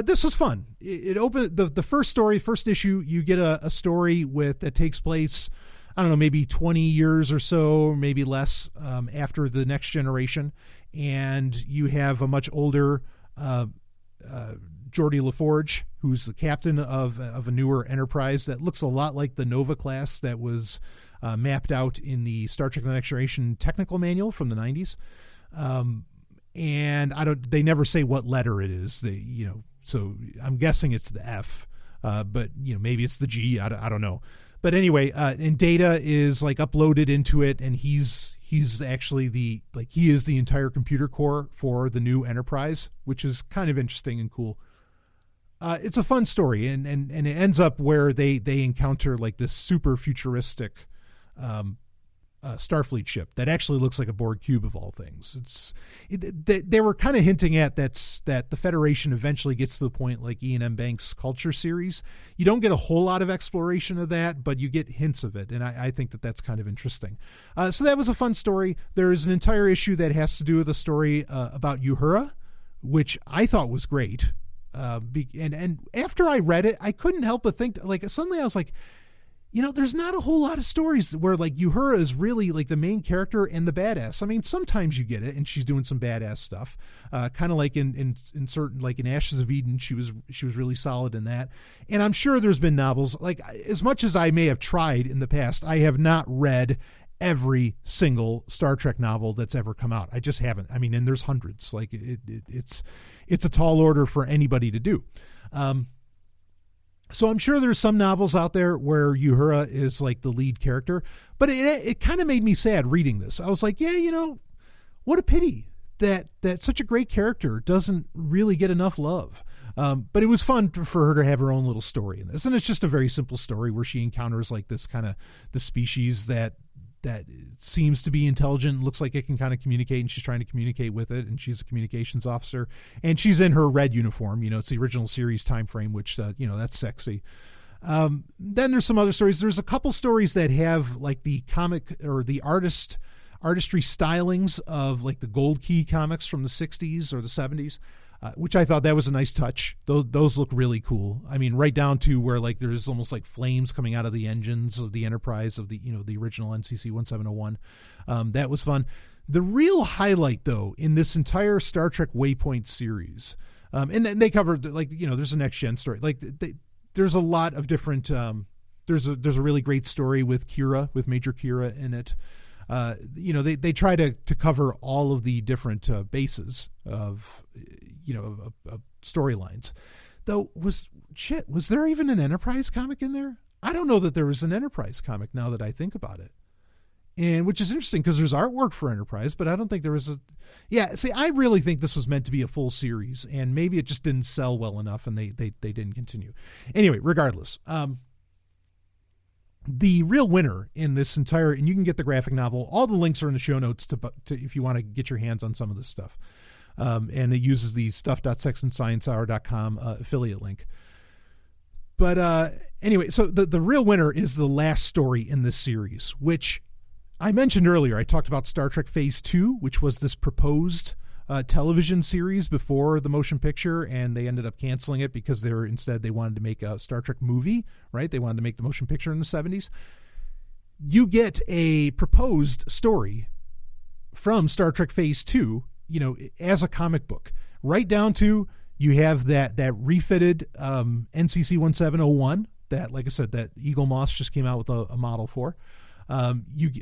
This was fun. It opened the first issue. You get a story that takes place, I don't know, maybe 20 years or so, maybe less, after the Next Generation. And you have a much older Geordi LaForge, who's the captain of a newer Enterprise that looks a lot like the Nova class that was mapped out in the Star Trek The Next Generation technical manual from the 90s. And they never say what letter it is. So I'm guessing it's the F, but maybe it's the G. I don't know. But anyway, and Data is like uploaded into it, and he's actually he is the entire computer core for the new Enterprise, which is kind of interesting and cool. It's a fun story, and it ends up where they encounter like this super futuristic Starfleet ship that actually looks like a Borg cube of all things. They were kind of hinting at that the Federation eventually gets to the point like Ian M. Banks' Culture series. You don't get a whole lot of exploration of that, but you get hints of it, and I think that's kind of interesting. So that was a fun story. There's an entire issue that has to do with a story about Uhura, which I thought was great. And after I read it, I couldn't help but think, like, suddenly I was like, there's not a whole lot of stories where like Uhura is really like the main character and the badass. I mean, sometimes you get it and she's doing some badass stuff, kind of like in certain, like in Ashes of Eden, she was really solid in that. And I'm sure there's been novels, like as much as I may have tried in the past, I have not read every single Star Trek novel that's ever come out. I just haven't. I mean, and there's hundreds. Like it's a tall order for anybody to do. So I'm sure there's some novels out there where Uhura is like the lead character, but it kind of made me sad reading this. I was like, yeah, what a pity that such a great character doesn't really get enough love. But it was fun for her to have her own little story in this. And it's just a very simple story where she encounters like this kind of the species that that seems to be intelligent, looks like it can kind of communicate, and she's trying to communicate with it, and she's a communications officer, and she's in her red uniform. It's the original series time frame, which that's sexy. Then there's some other stories. There's a couple stories that have like the comic or the artistry stylings of like the Gold Key comics from the 60s or the 70s, which I thought that was a nice touch. Those look really cool. I mean, right down to where like there's almost like flames coming out of the engines of the Enterprise of the the original NCC 1701. That was fun. The real highlight, though, in this entire Star Trek Waypoint series, and then they covered like there's a next gen story. Like there's a lot of different. There's a really great story with Major Kira in it. They try to cover all of the different bases of storylines. Though was there even an Enterprise comic in there? I don't know that there was an Enterprise comic now that I think about it. And which is interesting because there's artwork for Enterprise, but I don't think there was I really think this was meant to be a full series, and maybe it just didn't sell well enough and they didn't continue. Anyway, regardless, the real winner in this entire, and you can get the graphic novel, all the links are in the show notes to if you want to get your hands on some of this stuff. And it uses the stuff.sexandsciencehour.com affiliate link. But anyway, so the real winner is the last story in this series, which I mentioned earlier. I talked about Star Trek Phase 2, which was this proposed television series before the motion picture, and they ended up canceling it because they wanted to make a Star Trek movie, right? They wanted to make the motion picture in the 70s. You get a proposed story from Star Trek Phase 2, as a comic book, right down to you have that refitted NCC 1701 that, like I said, that Eagle Moss just came out with a model for.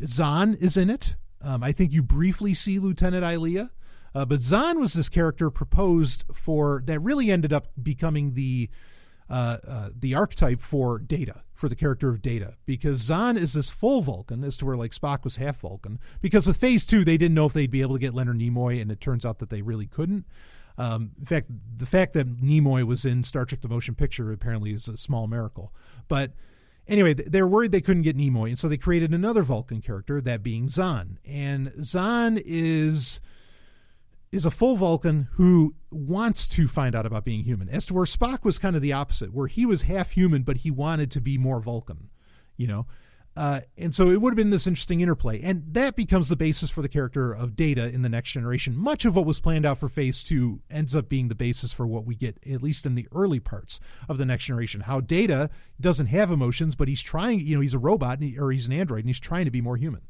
Zahn is in it. I think you briefly see Lieutenant Ilea. But Zahn was this character proposed for that really ended up becoming the archetype for Data, for the character of Data, because Zahn is this full Vulcan, as to where like Spock was half Vulcan. Because with Phase 2, they didn't know if they'd be able to get Leonard Nimoy, and it turns out that they really couldn't. In fact, the fact that Nimoy was in Star Trek: The Motion Picture apparently is a small miracle. But anyway, they were worried they couldn't get Nimoy, and so they created another Vulcan character, that being Zahn. And Zahn is a full Vulcan who wants to find out about being human, as to where Spock was kind of the opposite, where he was half human, but he wanted to be more Vulcan, and so it would have been this interesting interplay. And that becomes the basis for the character of Data in The Next Generation. Much of what was planned out for Phase 2 ends up being the basis for what we get, at least in the early parts of The Next Generation. How Data doesn't have emotions, but he's trying, he's a robot, or he's an android, and he's trying to be more human.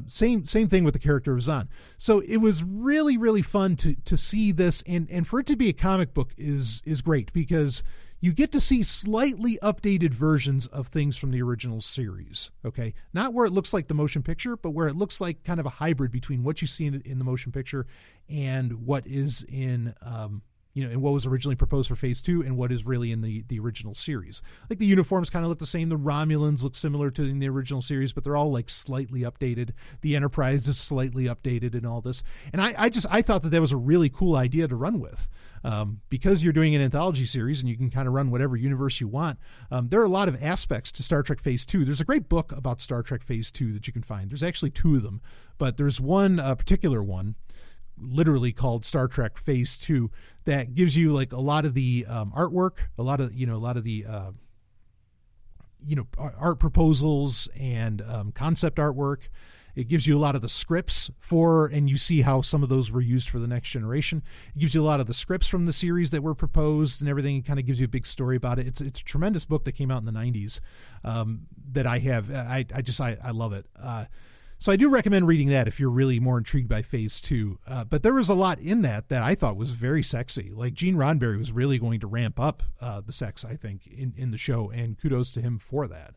Same thing with the character of Zahn. So it was really, really fun to see this, and for it to be a comic book is great, because you get to see slightly updated versions of things from the original series. Okay, not where it looks like the motion picture, but where it looks like kind of a hybrid between what you see in the motion picture and what is in and what was originally proposed for Phase 2 and what is really in the original series. Like the uniforms kind of look the same. The Romulans look similar to in the original series, but they're all like slightly updated. The Enterprise is slightly updated and all this. And I thought that was a really cool idea to run with. Because you're doing an anthology series and you can kind of run whatever universe you want. There are a lot of aspects to Star Trek Phase 2. There's a great book about Star Trek Phase 2 that you can find. There's actually two of them, but there's one particular one, literally called Star Trek Phase 2, that gives you like a lot of the artwork, a lot of the art proposals and concept artwork. It gives you a lot of the scripts and you see how some of those were used for The Next Generation. It gives you a lot of the scripts from the series that were proposed and everything. It kind of gives you a big story about it. It's a tremendous book that came out in the 90s that I have. I love it. So I do recommend reading that if you're really more intrigued by Phase 2. But there was a lot in that I thought was very sexy. Like Gene Roddenberry was really going to ramp up the sex, I think, in the show, and kudos to him for that.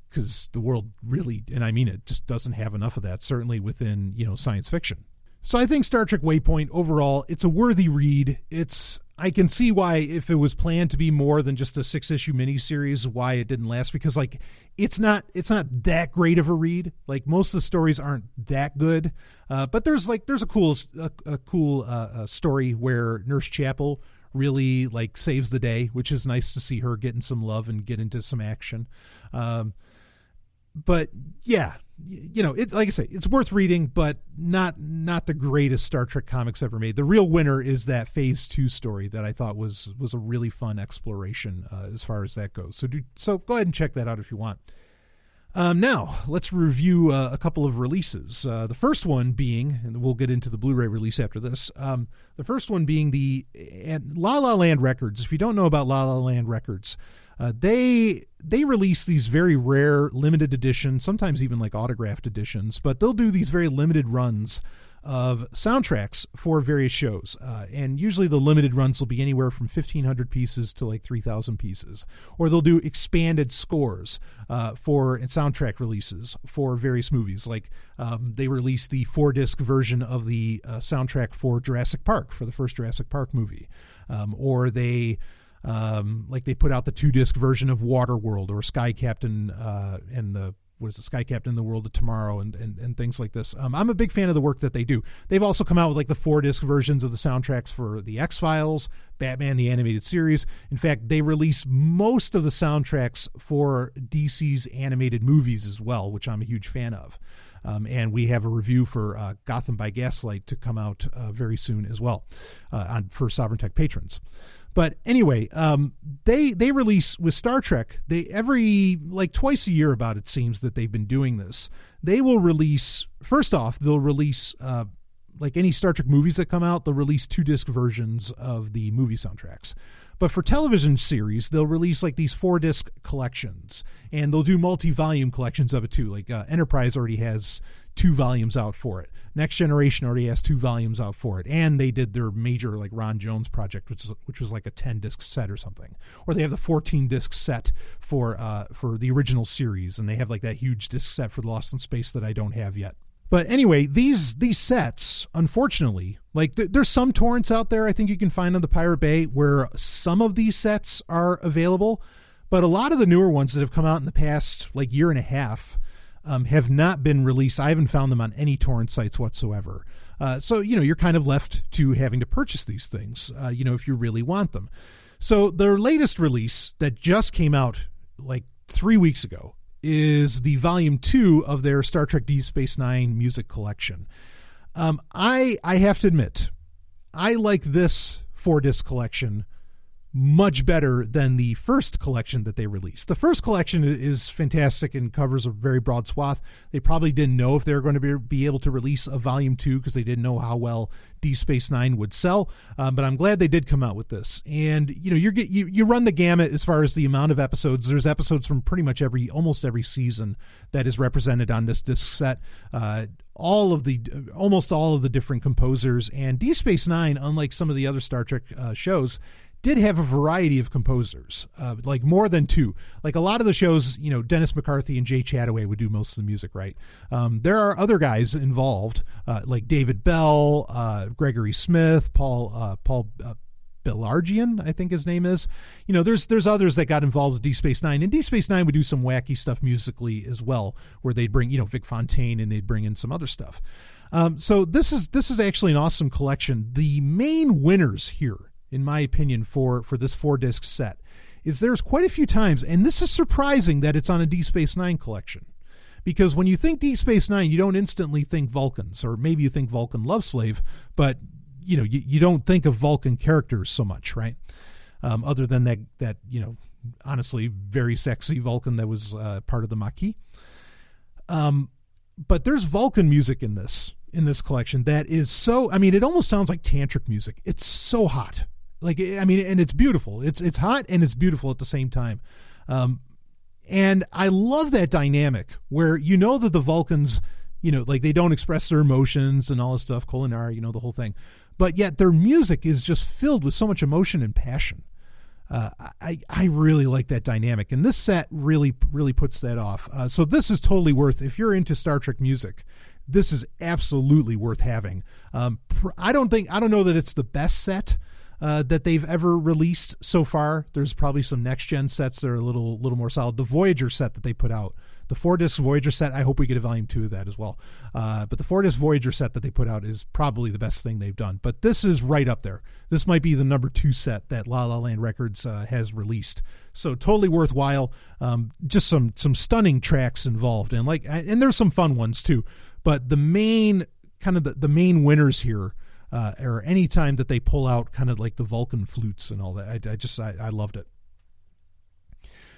Because the world really, and I mean it, just doesn't have enough of that, certainly within, science fiction. So I think Star Trek Waypoint, overall, it's a worthy read. I can see why, if it was planned to be more than just a 6-issue miniseries, why it didn't last, because like it's not that great of a read. Like most of the stories aren't that good, but there's a cool story where Nurse Chapel really like saves the day, which is nice to see her getting some love and get into some action. But yeah, like I say, it's worth reading, but not the greatest Star Trek comics ever made. The real winner is that Phase 2 story that I thought was a really fun exploration as far as that goes. So go ahead and check that out if you want. Now, let's review a couple of releases. The first one being, and we'll get into the Blu-ray release after this, the first one being the La La Land Records. If you don't know about La La Land Records, they release these very rare limited editions, sometimes even like autographed editions, but they'll do these very limited runs of soundtracks for various shows. And usually the limited runs will be anywhere from 1,500 pieces to like 3,000 pieces. Or they'll do expanded scores for soundtrack releases for various movies. Like they released the 4-disc version of the soundtrack for Jurassic Park, for the first Jurassic Park movie. Or they put out the 2-disc version of Waterworld or Sky Captain and the Sky Captain in the World of Tomorrow and things like this. I'm a big fan of the work that they do. They've also come out with like the 4-disc versions of the soundtracks for the X-Files, Batman the Animated Series. In fact, they release most of the soundtracks for DC's animated movies as well, which I'm a huge fan of. And we have a review for Gotham by Gaslight to come out very soon as well for Sovereign Tech patrons. But anyway, they release with Star Trek, every twice a year about it seems that they've been doing this. They will release, first off, they'll release, like any Star Trek movies that come out, they'll release 2-disc versions of the movie soundtracks. But for television series, they'll release like these 4-disc collections, and they'll do multi-volume collections of it too. Like Enterprise already has 2 volumes out for it. Next Generation already has 2 volumes out for it. And they did their major like Ron Jones project, which was like a 10-disc set or something. Or they have the 14-disc set for the original series, and they have like that huge disc set for Lost in Space that I don't have yet. But anyway, these sets, unfortunately, like there's some torrents out there I think you can find on the Pirate Bay where some of these sets are available, but a lot of the newer ones that have come out in the past like year and a half have not been released. I haven't found them on any torrent sites whatsoever. So you're kind of left to having to purchase these things, if you really want them. So their latest release that just came out like 3 weeks ago is the volume 2 of their Star Trek Deep Space Nine music collection. I have to admit, I like this 4-disc collection much better than the first collection that they released. The first collection is fantastic and covers a very broad swath. They probably didn't know if they were going to be able to release a volume 2 because they didn't know how well Deep Space Nine would sell. But I'm glad they did come out with this. And you run the gamut as far as the amount of episodes. There's episodes from pretty much almost every season that is represented on this disc set. Almost all of the different composers. And Deep Space Nine, unlike some of the other Star Trek shows, did have a variety of composers, like more than 2. Like a lot of the shows, Dennis McCarthy and Jay Chataway would do most of the music, right? There are other guys involved, like David Bell, Gregory Smith, Paul Belargian, I think his name is. There's others that got involved with Deep Space Nine, and Deep Space Nine would do some wacky stuff musically as well, where they'd bring, Vic Fontaine, and they'd bring in some other stuff. So this is actually an awesome collection. The main winners here, in my opinion, for this 4-disc set, is there's quite a few times, and this is surprising that it's on a Deep Space Nine collection, because when you think Deep Space Nine, you don't instantly think Vulcans, or maybe you think Vulcan Love Slave, but you don't think of Vulcan characters so much, right? Other than that honestly very sexy Vulcan that was part of the Maquis. But there's Vulcan music in this collection that is so, it almost sounds like tantric music. It's so hot. And it's beautiful. It's hot and it's beautiful at the same time. And I love that dynamic where that the Vulcans, they don't express their emotions and all this stuff, Kolinar, the whole thing. But yet their music is just filled with so much emotion and passion. I really like that dynamic. And this set really, really puts that off. So this is totally worth, if you're into Star Trek music, this is absolutely worth having. I don't know that it's the best set that they've ever released so far. There's probably some next gen sets that are a little more solid. The Voyager set that they put out, The 4-disc Voyager set, I hope we get a volume 2 of that as well. But the 4-disc Voyager set that they put out is probably the best thing they've done. But this is right up there. This might be the number 2 set that La La Land Records has released. So totally worthwhile. Just some stunning tracks involved, and there's some fun ones too. But the main the main winners here are any time that they pull out kind of like the Vulcan flutes and all that. I loved it.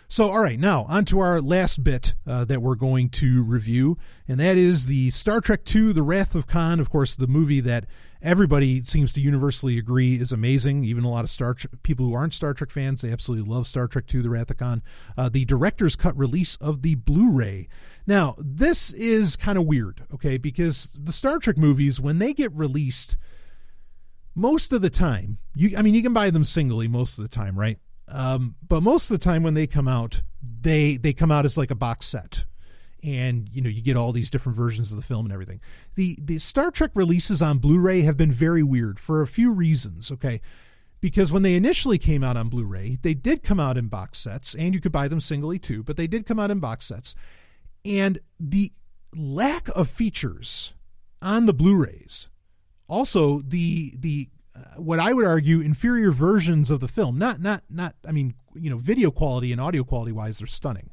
So, all right, now on to our last bit that we're going to review, and that is the Star Trek II, The Wrath of Khan, of course, the movie that everybody seems to universally agree is amazing. Even a lot of people who aren't Star Trek fans, they absolutely love Star Trek II, The Wrath of Khan. The director's cut release of the Blu-ray. Now, this is kind of weird, okay, because the Star Trek movies, when they get released, most of the time, you can buy them singly most of the time, right? But most of the time when they come out, they come out as like a box set, and you get all these different versions of the film and everything. The Star Trek releases on Blu-ray have been very weird for a few reasons, okay? Because when they initially came out on Blu-ray, they did come out in box sets, and you could buy them singly too, but they did come out in box sets. And the lack of features on the Blu-rays, also the what I would argue inferior versions of the film, not video quality and audio quality wise, they're stunning,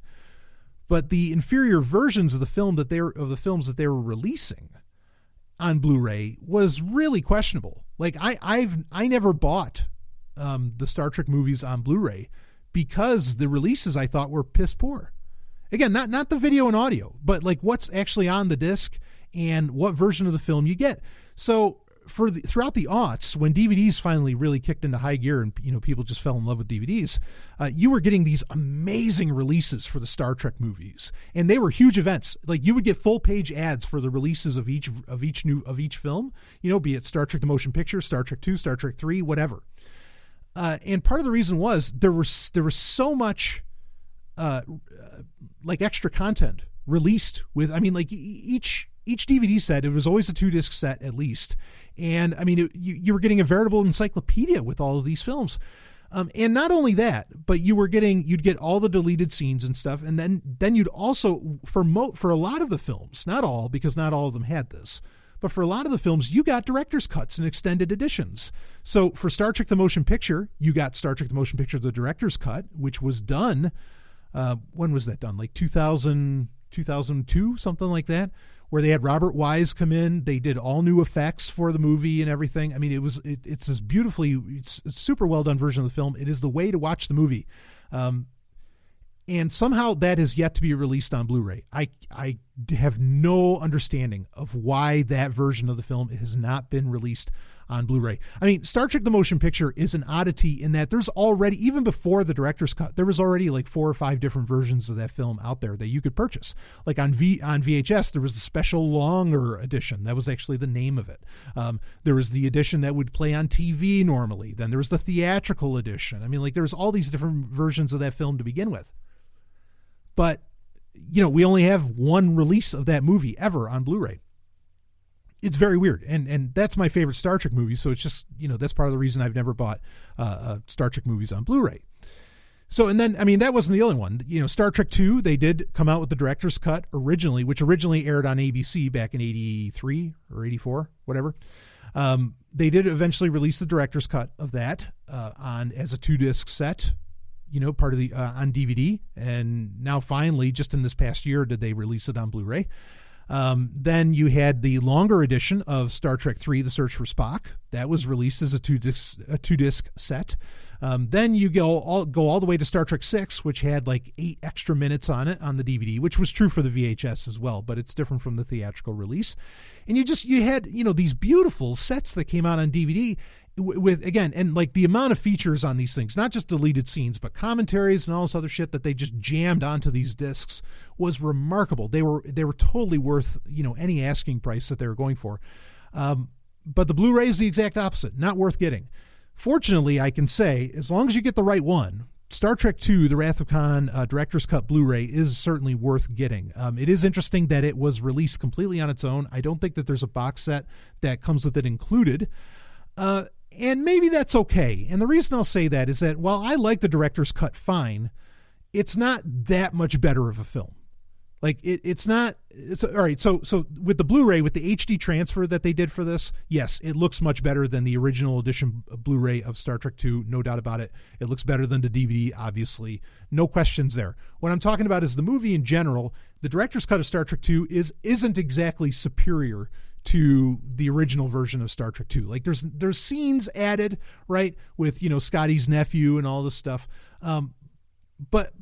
but the inferior versions of the films that they were releasing on Blu-ray was really questionable. Like I never bought the Star Trek movies on Blu-ray because the releases I thought were piss poor. Again, not the video and audio, but like what's actually on the disc and what version of the film you get. So throughout the aughts, when DVDs finally really kicked into high gear and people just fell in love with DVDs, you were getting these amazing releases for the Star Trek movies, and they were huge events. Like you would get full page ads for the releases of each film, be it Star Trek the Motion Picture, Star Trek II, Star Trek III, whatever. And part of the reason was there was so much like extra content released with. Each DVD set, it was always a 2-disc set at least. And you were getting a veritable encyclopedia with all of these films. And not only that, but you'd get all the deleted scenes and stuff. And then you'd also, for a lot of the films, not all, because not all of them had this, but for a lot of the films, you got director's cuts and extended editions. So for Star Trek the Motion Picture, you got Star Trek the Motion Picture, the director's cut, which was done, when was that done? Like 2002, something like that, where they had Robert Wise come in. They did all new effects for the movie and everything. It's this it's a super well done version of the film. It is the way to watch the movie. And somehow that is yet to be released on Blu-ray. I have no understanding of why that version of the film has not been released on Blu-ray. Star Trek the Motion Picture is an oddity in that there's already, even before the director's cut, there was already like 4 or 5 different versions of that film out there that you could purchase. Like on VHS, there was the special longer edition. That was actually the name of it. There was the edition that would play on TV normally. Then there was the theatrical edition. There was all these different versions of that film to begin with. But, we only have one release of that movie ever on Blu-ray. It's very weird. And that's my favorite Star Trek movie. So it's just, that's part of the reason I've never bought Star Trek movies on Blu-ray. So, and then, that wasn't the only one. Star Trek II, they did come out with the director's cut originally, which originally aired on ABC back in 83 or 84, whatever. They did eventually release the director's cut of that as a 2-disc set, part of the on DVD, and now finally, just in this past year, did they release it on Blu-ray. Then you had the longer edition of Star Trek III: The Search for Spock. That was released as a 2-disc set. Then you go all the way to Star Trek VI, which had like 8 extra minutes on it on the DVD, which was true for the VHS as well, but it's different from the theatrical release. And you had these beautiful sets that came out on DVD with, again, and like the amount of features on these things, not just deleted scenes, but commentaries and all this other shit that they just jammed onto these discs was remarkable. They were totally worth, any asking price that they were going for. But the Blu-ray is the exact opposite, not worth getting. Fortunately, I can say, as long as you get the right one, Star Trek II, The Wrath of Khan, Director's Cut Blu-ray is certainly worth getting. It is interesting that it was released completely on its own. I don't think that there's a box set that comes with it included. And maybe that's okay. And the reason I'll say that is that while I like the director's cut fine, it's not that much better of a film. Like it's not. It's all right. So with the Blu-ray, with the HD transfer that they did for this, yes, it looks much better than the original edition Blu-ray of Star Trek II. No doubt about it. It looks better than the DVD, obviously. No questions there. What I'm talking about is the movie in general. The director's cut of Star Trek II isn't exactly superior to the original version of Star Trek II. Like there's scenes added, right, with Scotty's nephew and all this stuff. But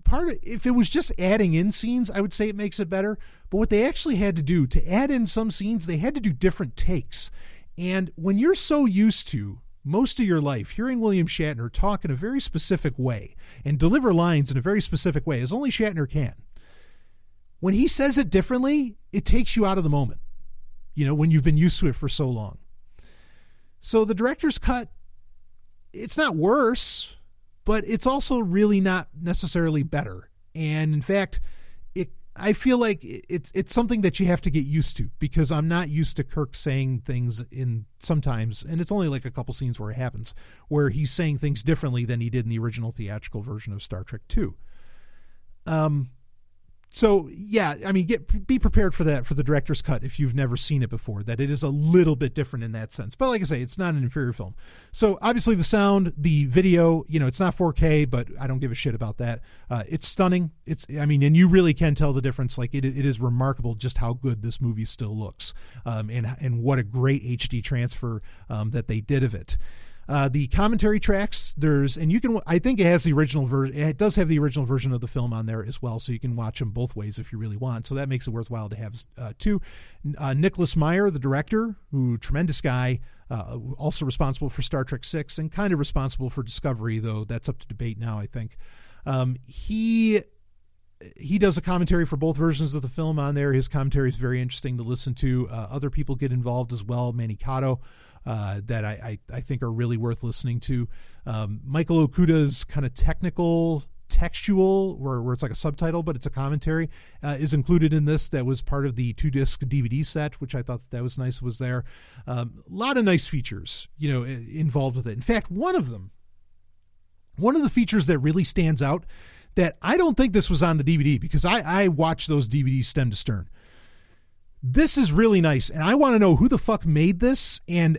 if it was just adding in scenes, I would say it makes it better. But what they actually had to do to add in some scenes, they had to do different takes. And when you're so used to most of your life hearing William Shatner talk in a very specific way and deliver lines in a very specific way, as only Shatner can, when he says it differently, it takes you out of the moment, when you've been used to it for so long. So the director's cut, it's not worse, but it's also really not necessarily better. And in fact, I feel like it's something that you have to get used to, because I'm not used to Kirk saying things in sometimes, and it's only like a couple scenes where it happens, where he's saying things differently than he did in the original theatrical version of Star Trek II. So yeah, I mean, be prepared for that, for the director's cut, if you've never seen it before, that it is a little bit different in that sense. But like I say, it's not an inferior film. So obviously the sound, the video, it's not 4K, but I don't give a shit about that. It's stunning. And you really can tell the difference. Like it is remarkable just how good this movie still looks, and what a great HD transfer that they did of it. The commentary tracks, I think it has the original version. It does have the original version of the film on there as well, so you can watch them both ways if you really want. So that makes it worthwhile to have two. Nicholas Meyer, the director, tremendous guy, also responsible for Star Trek VI and kind of responsible for Discovery, though that's up to debate now, I think. He does a commentary for both versions of the film on there. His commentary is very interesting to listen to. Other people get involved as well. Manny Cotto, that I think are really worth listening to. Michael Okuda's kind of technical, textual, where it's like a subtitle, but it's a commentary, is included in this. That was part of the 2-disc DVD set, which I thought that was nice, was there. A lot of nice features, involved with it. In fact, one of the features that really stands out, that I don't think this was on the DVD, because I watched those DVDs stem to stern. This is really nice, and I want to know who the fuck made this. And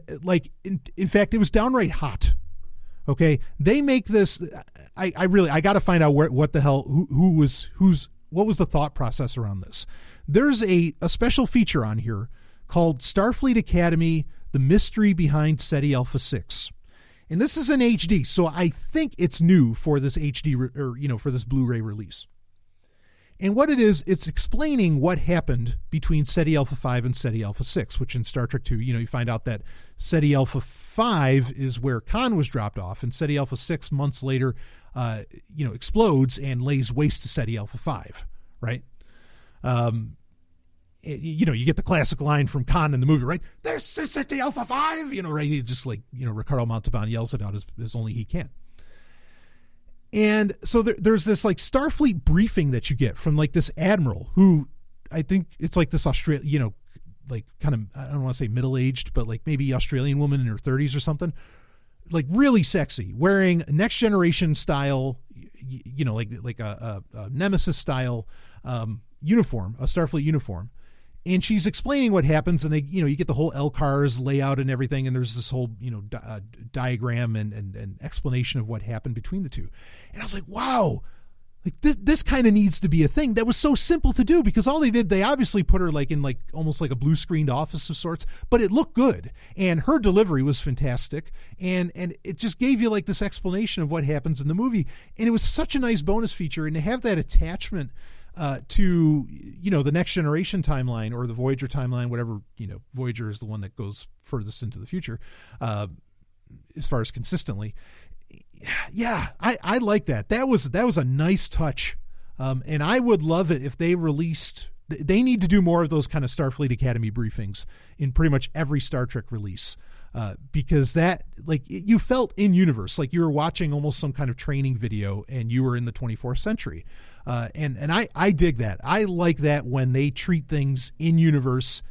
in fact, it was downright hot. Okay, they make this. I got to find out what the hell, what was the thought process around this. There's a special feature on here called Starfleet Academy: The Mystery Behind SETI Alpha 6. And this is in HD, so I think it's new for this HD, for this Blu-ray release. And what it is, it's explaining what happened between SETI Alpha 5 and SETI Alpha 6, which in Star Trek II, you find out that SETI Alpha 5 is where Khan was dropped off, and SETI Alpha 6 months later, explodes and lays waste to SETI Alpha 5, right? You get the classic line from Khan in the movie, right? This is SETI Alpha 5, right? He just Ricardo Montalban yells it out as only he can. And so there's this Starfleet briefing that you get from this admiral, who I think it's this Australian, kind of, I don't want to say middle-aged, but maybe Australian woman in her 30s or something, really sexy, wearing Next Generation style, a Nemesis style uniform, a Starfleet uniform. And she's explaining what happens, and you get the whole LCARS layout and everything, and there's this whole, diagram and explanation of what happened between the two. And I was like, wow, this kind of needs to be a thing. That was so simple to do, because all they obviously put her in almost like a blue screened office of sorts, but it looked good, and her delivery was fantastic, and it just gave you this explanation of what happens in the movie, and it was such a nice bonus feature, and to have that attachment to the Next Generation timeline, or the Voyager timeline, whatever, Voyager is the one that goes furthest into the future as far as consistently. Yeah, I like that. That was a nice touch, and I would love it if they released. They need to do more of those kind of Starfleet Academy briefings in pretty much every Star Trek release. Because that, you felt in universe, you were watching almost some kind of training video, and you were in the 24th century. And I dig that. I like that when they treat things in universe,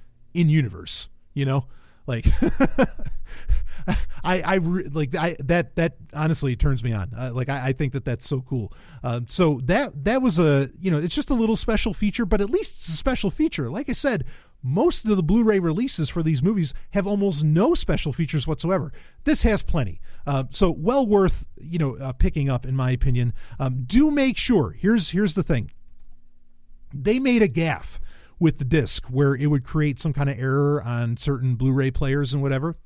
that honestly turns me on. I think that's so cool. So that was it's just a little special feature, but at least it's a special feature. Like I said, most of the Blu-ray releases for these movies have almost no special features whatsoever. This has plenty. So well worth, picking up in my opinion. Do make sure, here's the thing. They made a gaffe with the disc where it would create some kind of error on certain Blu-ray players and whatever.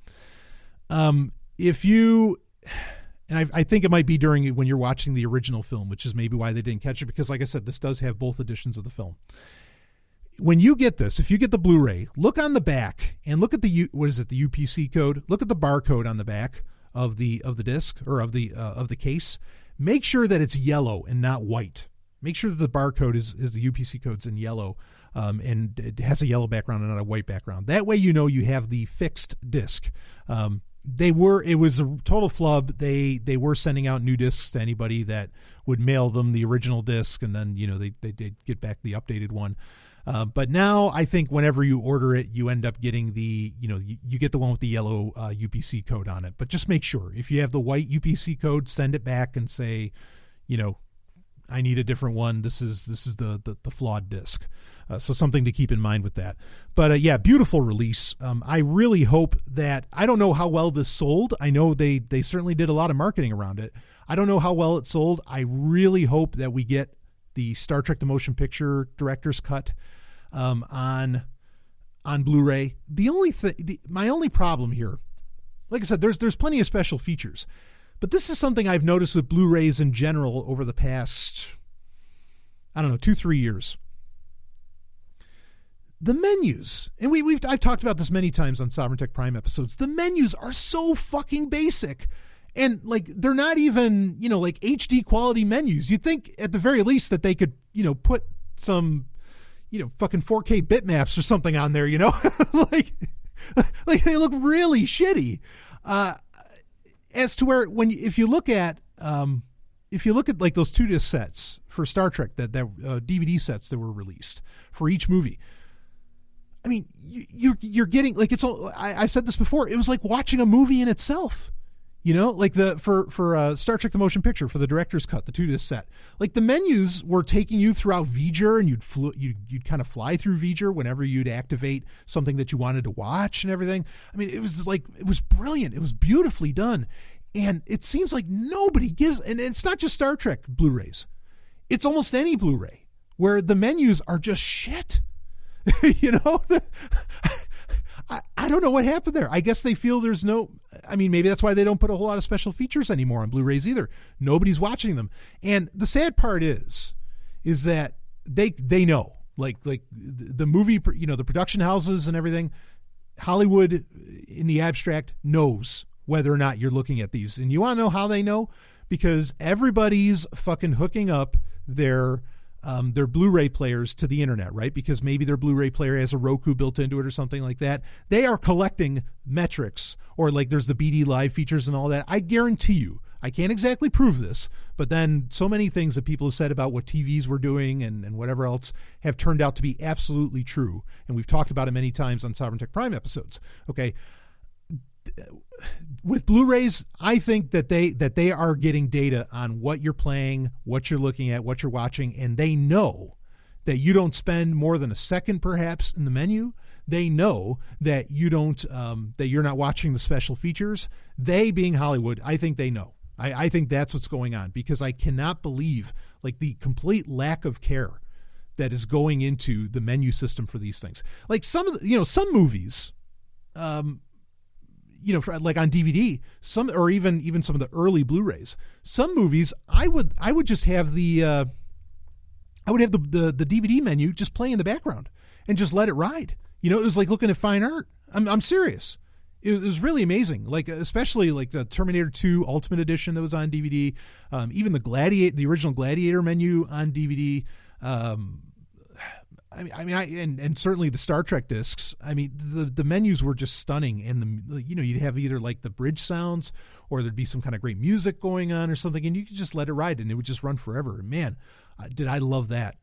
If you, and I think it might be during when you're watching the original film, which is maybe why they didn't catch it, because like I said, this does have both editions of the film. When you get this, if you get the Blu-ray, look on the back and look at the UPC code. Look at the barcode on the back of the disc or of the case. Make sure that it's yellow and not white. Make sure that the barcode is the UPC code's in yellow, and it has a yellow background and not a white background. That way, you have the fixed disc. It was a total flub. They were sending out new discs to anybody that would mail them the original disc, and then they did get back the updated one. But now I think whenever you order it, you end up getting you get the one with the yellow UPC code on it. But just make sure if you have the white UPC code, send it back and say, I need a different one. This is the flawed disc. So something to keep in mind with that. But yeah, beautiful release. I really hope that, I don't know how well this sold. I know they certainly did a lot of marketing around it. I don't know how well it sold. I really hope that we get the Star Trek the Motion Picture director's cut on Blu-ray. My only problem here, like I said, there's plenty of special features, but this is something I've noticed with Blu-rays in general over the past, 2-3 years. The menus, and I've talked about this many times on Sovereign Tech Prime episodes. The menus are so fucking basic. And they're not even, HD quality menus. You'd think at the very least that they could, put some, fucking 4K bitmaps or something on there, like they look really shitty. As to where if you look at like those 2-disc sets for Star Trek, that DVD sets that were released for each movie, I mean, you're getting I've said this before. It was like watching a movie in itself. For Star Trek the Motion Picture, for the director's cut, the 2-disc set, the menus were taking you throughout V'ger, and you'd kind of fly through V'ger whenever you'd activate something that you wanted to watch and everything. I mean, it was brilliant. It was beautifully done. And it seems like nobody gives, and it's not just Star Trek Blu-rays. It's almost any Blu-ray where the menus are just shit. I don't know what happened there. I guess they feel maybe that's why they don't put a whole lot of special features anymore on Blu-rays either. Nobody's watching them. And the sad part is that they know, the movie, the production houses and everything, Hollywood in the abstract knows whether or not you're looking at these. And you want to know how they know? Because everybody's fucking hooking up their Blu-ray players to the internet, right? Because maybe their Blu-ray player has a Roku built into it or something like that. They are collecting metrics, or there's the BD Live features and all that. I guarantee you, I can't exactly prove this, but then so many things that people have said about what TVs were doing and whatever else have turned out to be absolutely true. And we've talked about it many times on Sovereign Tech Prime episodes. Okay. With Blu-rays, I think that they are getting data on what you're playing, what you're looking at, what you're watching, and they know that you don't spend more than a second perhaps in the menu. They know that you don't that you're not watching the special features. They, being Hollywood, I think they know. I think that's what's going on, because I cannot believe the complete lack of care that is going into the menu system for these things. Some of the, some movies, on DVD, or even some of the early Blu-rays, some movies I would just have the DVD menu just play in the background and just let it ride. It was like looking at fine art. I'm serious. It was really amazing. Especially the Terminator 2 Ultimate Edition that was on DVD, even the original Gladiator menu on DVD. And certainly the Star Trek discs. I mean, the menus were just stunning, and you'd have either the bridge sounds, or there'd be some kind of great music going on or something, and you could just let it ride, and it would just run forever. Man, did I love that?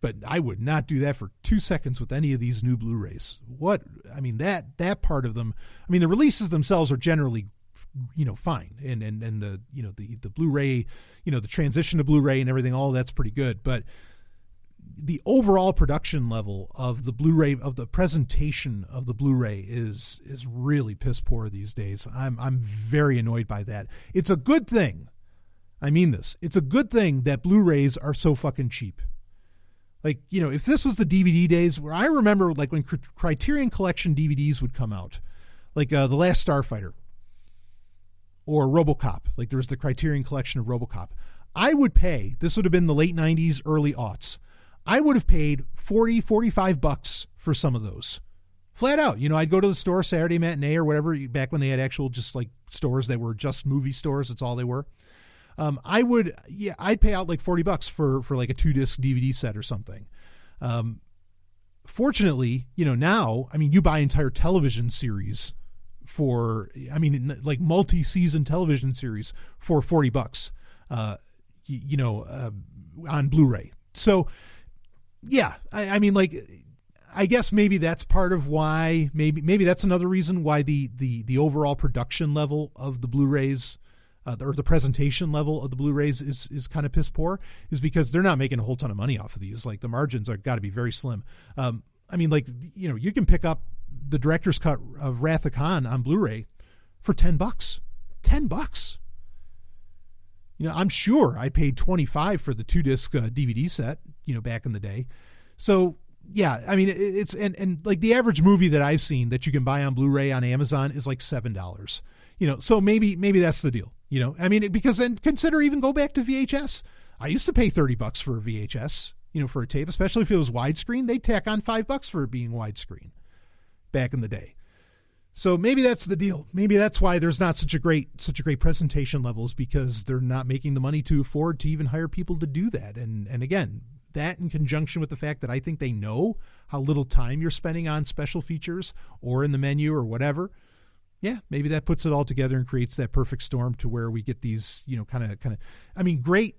But I would not do that for 2 seconds with any of these new Blu-rays. That part of them, the releases themselves are generally, fine. And the Blu-ray, the transition to Blu-ray and everything, all that's pretty good. But the overall production level of the Blu-ray, of the presentation of the Blu-ray is really piss poor these days. I'm very annoyed by that. It's a good thing. I mean this. It's a good thing that Blu-rays are so fucking cheap. Like, if this was the DVD days, where I remember like when Criterion Collection DVDs would come out, like The Last Starfighter or RoboCop, like there was the Criterion Collection of RoboCop, I would pay, this would have been the late 90s, early aughts, I would have paid $40-$45 for some of those. Flat out. I'd go to the store Saturday matinee or whatever, back when they had actual just like stores that were just movie stores. That's all they were. I'd pay out like $40 for like a 2-disc DVD set or something. Fortunately, now, you buy entire television series for, like multi-season television series for $40, on Blu-ray. So yeah, I guess maybe that's part of why, maybe that's another reason why the overall production level of the Blu-rays, or the presentation level of the Blu-rays is kind of piss poor, is because they're not making a whole ton of money off of these. Like the margins are got to be very slim. You can pick up the director's cut of Wrath of Khan on Blu-ray for $10. $10. I'm sure I paid $25 for the 2-disc DVD set, back in the day. So yeah, it's, and like the average movie that I've seen that you can buy on Blu-ray on Amazon is like $7. So maybe that's the deal. Because then consider even go back to VHS. I used to pay $30 for a VHS, for a tape, especially if it was widescreen. They tack on $5 for it being widescreen back in the day. So maybe that's the deal. Maybe that's why there's not such a great presentation levels, because they're not making the money to afford to even hire people to do that. And again, that in conjunction with the fact that I think they know how little time you're spending on special features or in the menu or whatever. Yeah, maybe that puts it all together and creates that perfect storm to where we get these, great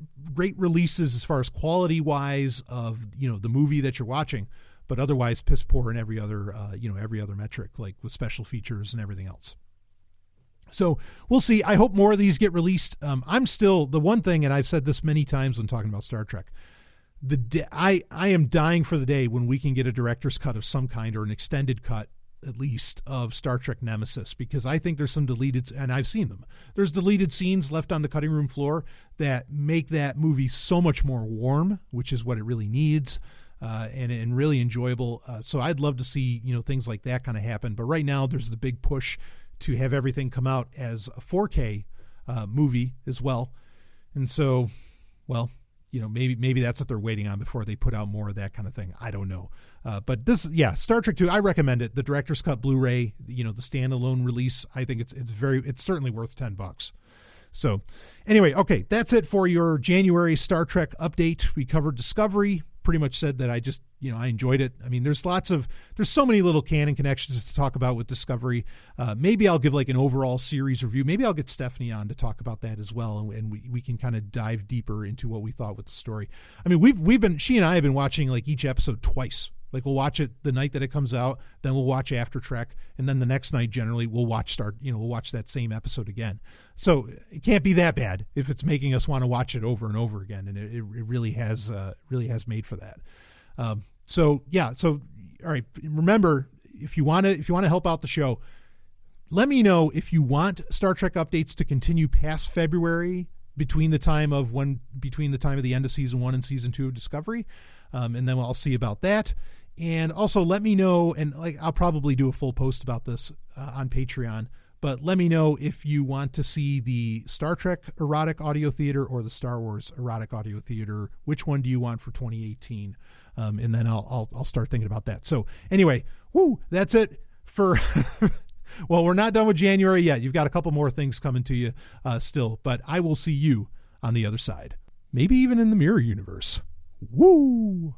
releases as far as quality wise of, the movie that you're watching, but otherwise piss poor in every other metric, like with special features and everything else. So we'll see. I hope more of these get released. I'm still, the one thing, and I've said this many times when talking about Star Trek, I am dying for the day when we can get a director's cut of some kind, or an extended cut at least, of Star Trek Nemesis, because I think there's some deleted, and I've seen them, there's deleted scenes left on the cutting room floor that make that movie so much more warm, which is what it really needs, and really enjoyable. So I'd love to see, things like that kind of happen. But right now there's the big push to have everything come out as a 4K movie as well. And so, well, maybe that's what they're waiting on before they put out more of that kind of thing. I don't know. But this, yeah, Star Trek 2, I recommend it. The director's cut Blu-ray, the standalone release, I think it's certainly worth $10. So anyway, okay, that's it for your January Star Trek update. We covered Discovery, pretty much said that I just, I enjoyed it. There's so many little canon connections to talk about with Discovery. Maybe I'll give like an overall series review. Maybe I'll get Stephanie on to talk about that as well. And we can kind of dive deeper into what we thought with the story. She and I have been watching like each episode twice. Like we'll watch it the night that it comes out, then we'll watch After Trek, and then the next night generally we'll watch that same episode again. So it can't be that bad if it's making us want to watch it over and over again, and it really has made for that. So all right, remember, if you want to help out the show, let me know if you want Star Trek updates to continue past February, between the time of the end of season 1 and season 2 of Discovery, and then I'll see about that. And also let me know, and like I'll probably do a full post about this on Patreon, but let me know if you want to see the Star Trek erotic audio theater or the Star Wars erotic audio theater. Which one do you want for 2018? And then I'll start thinking about that. So anyway, that's it for well, we're not done with January yet. You've got a couple more things coming to you still, but I will see you on the other side. Maybe even in the mirror universe. Woo!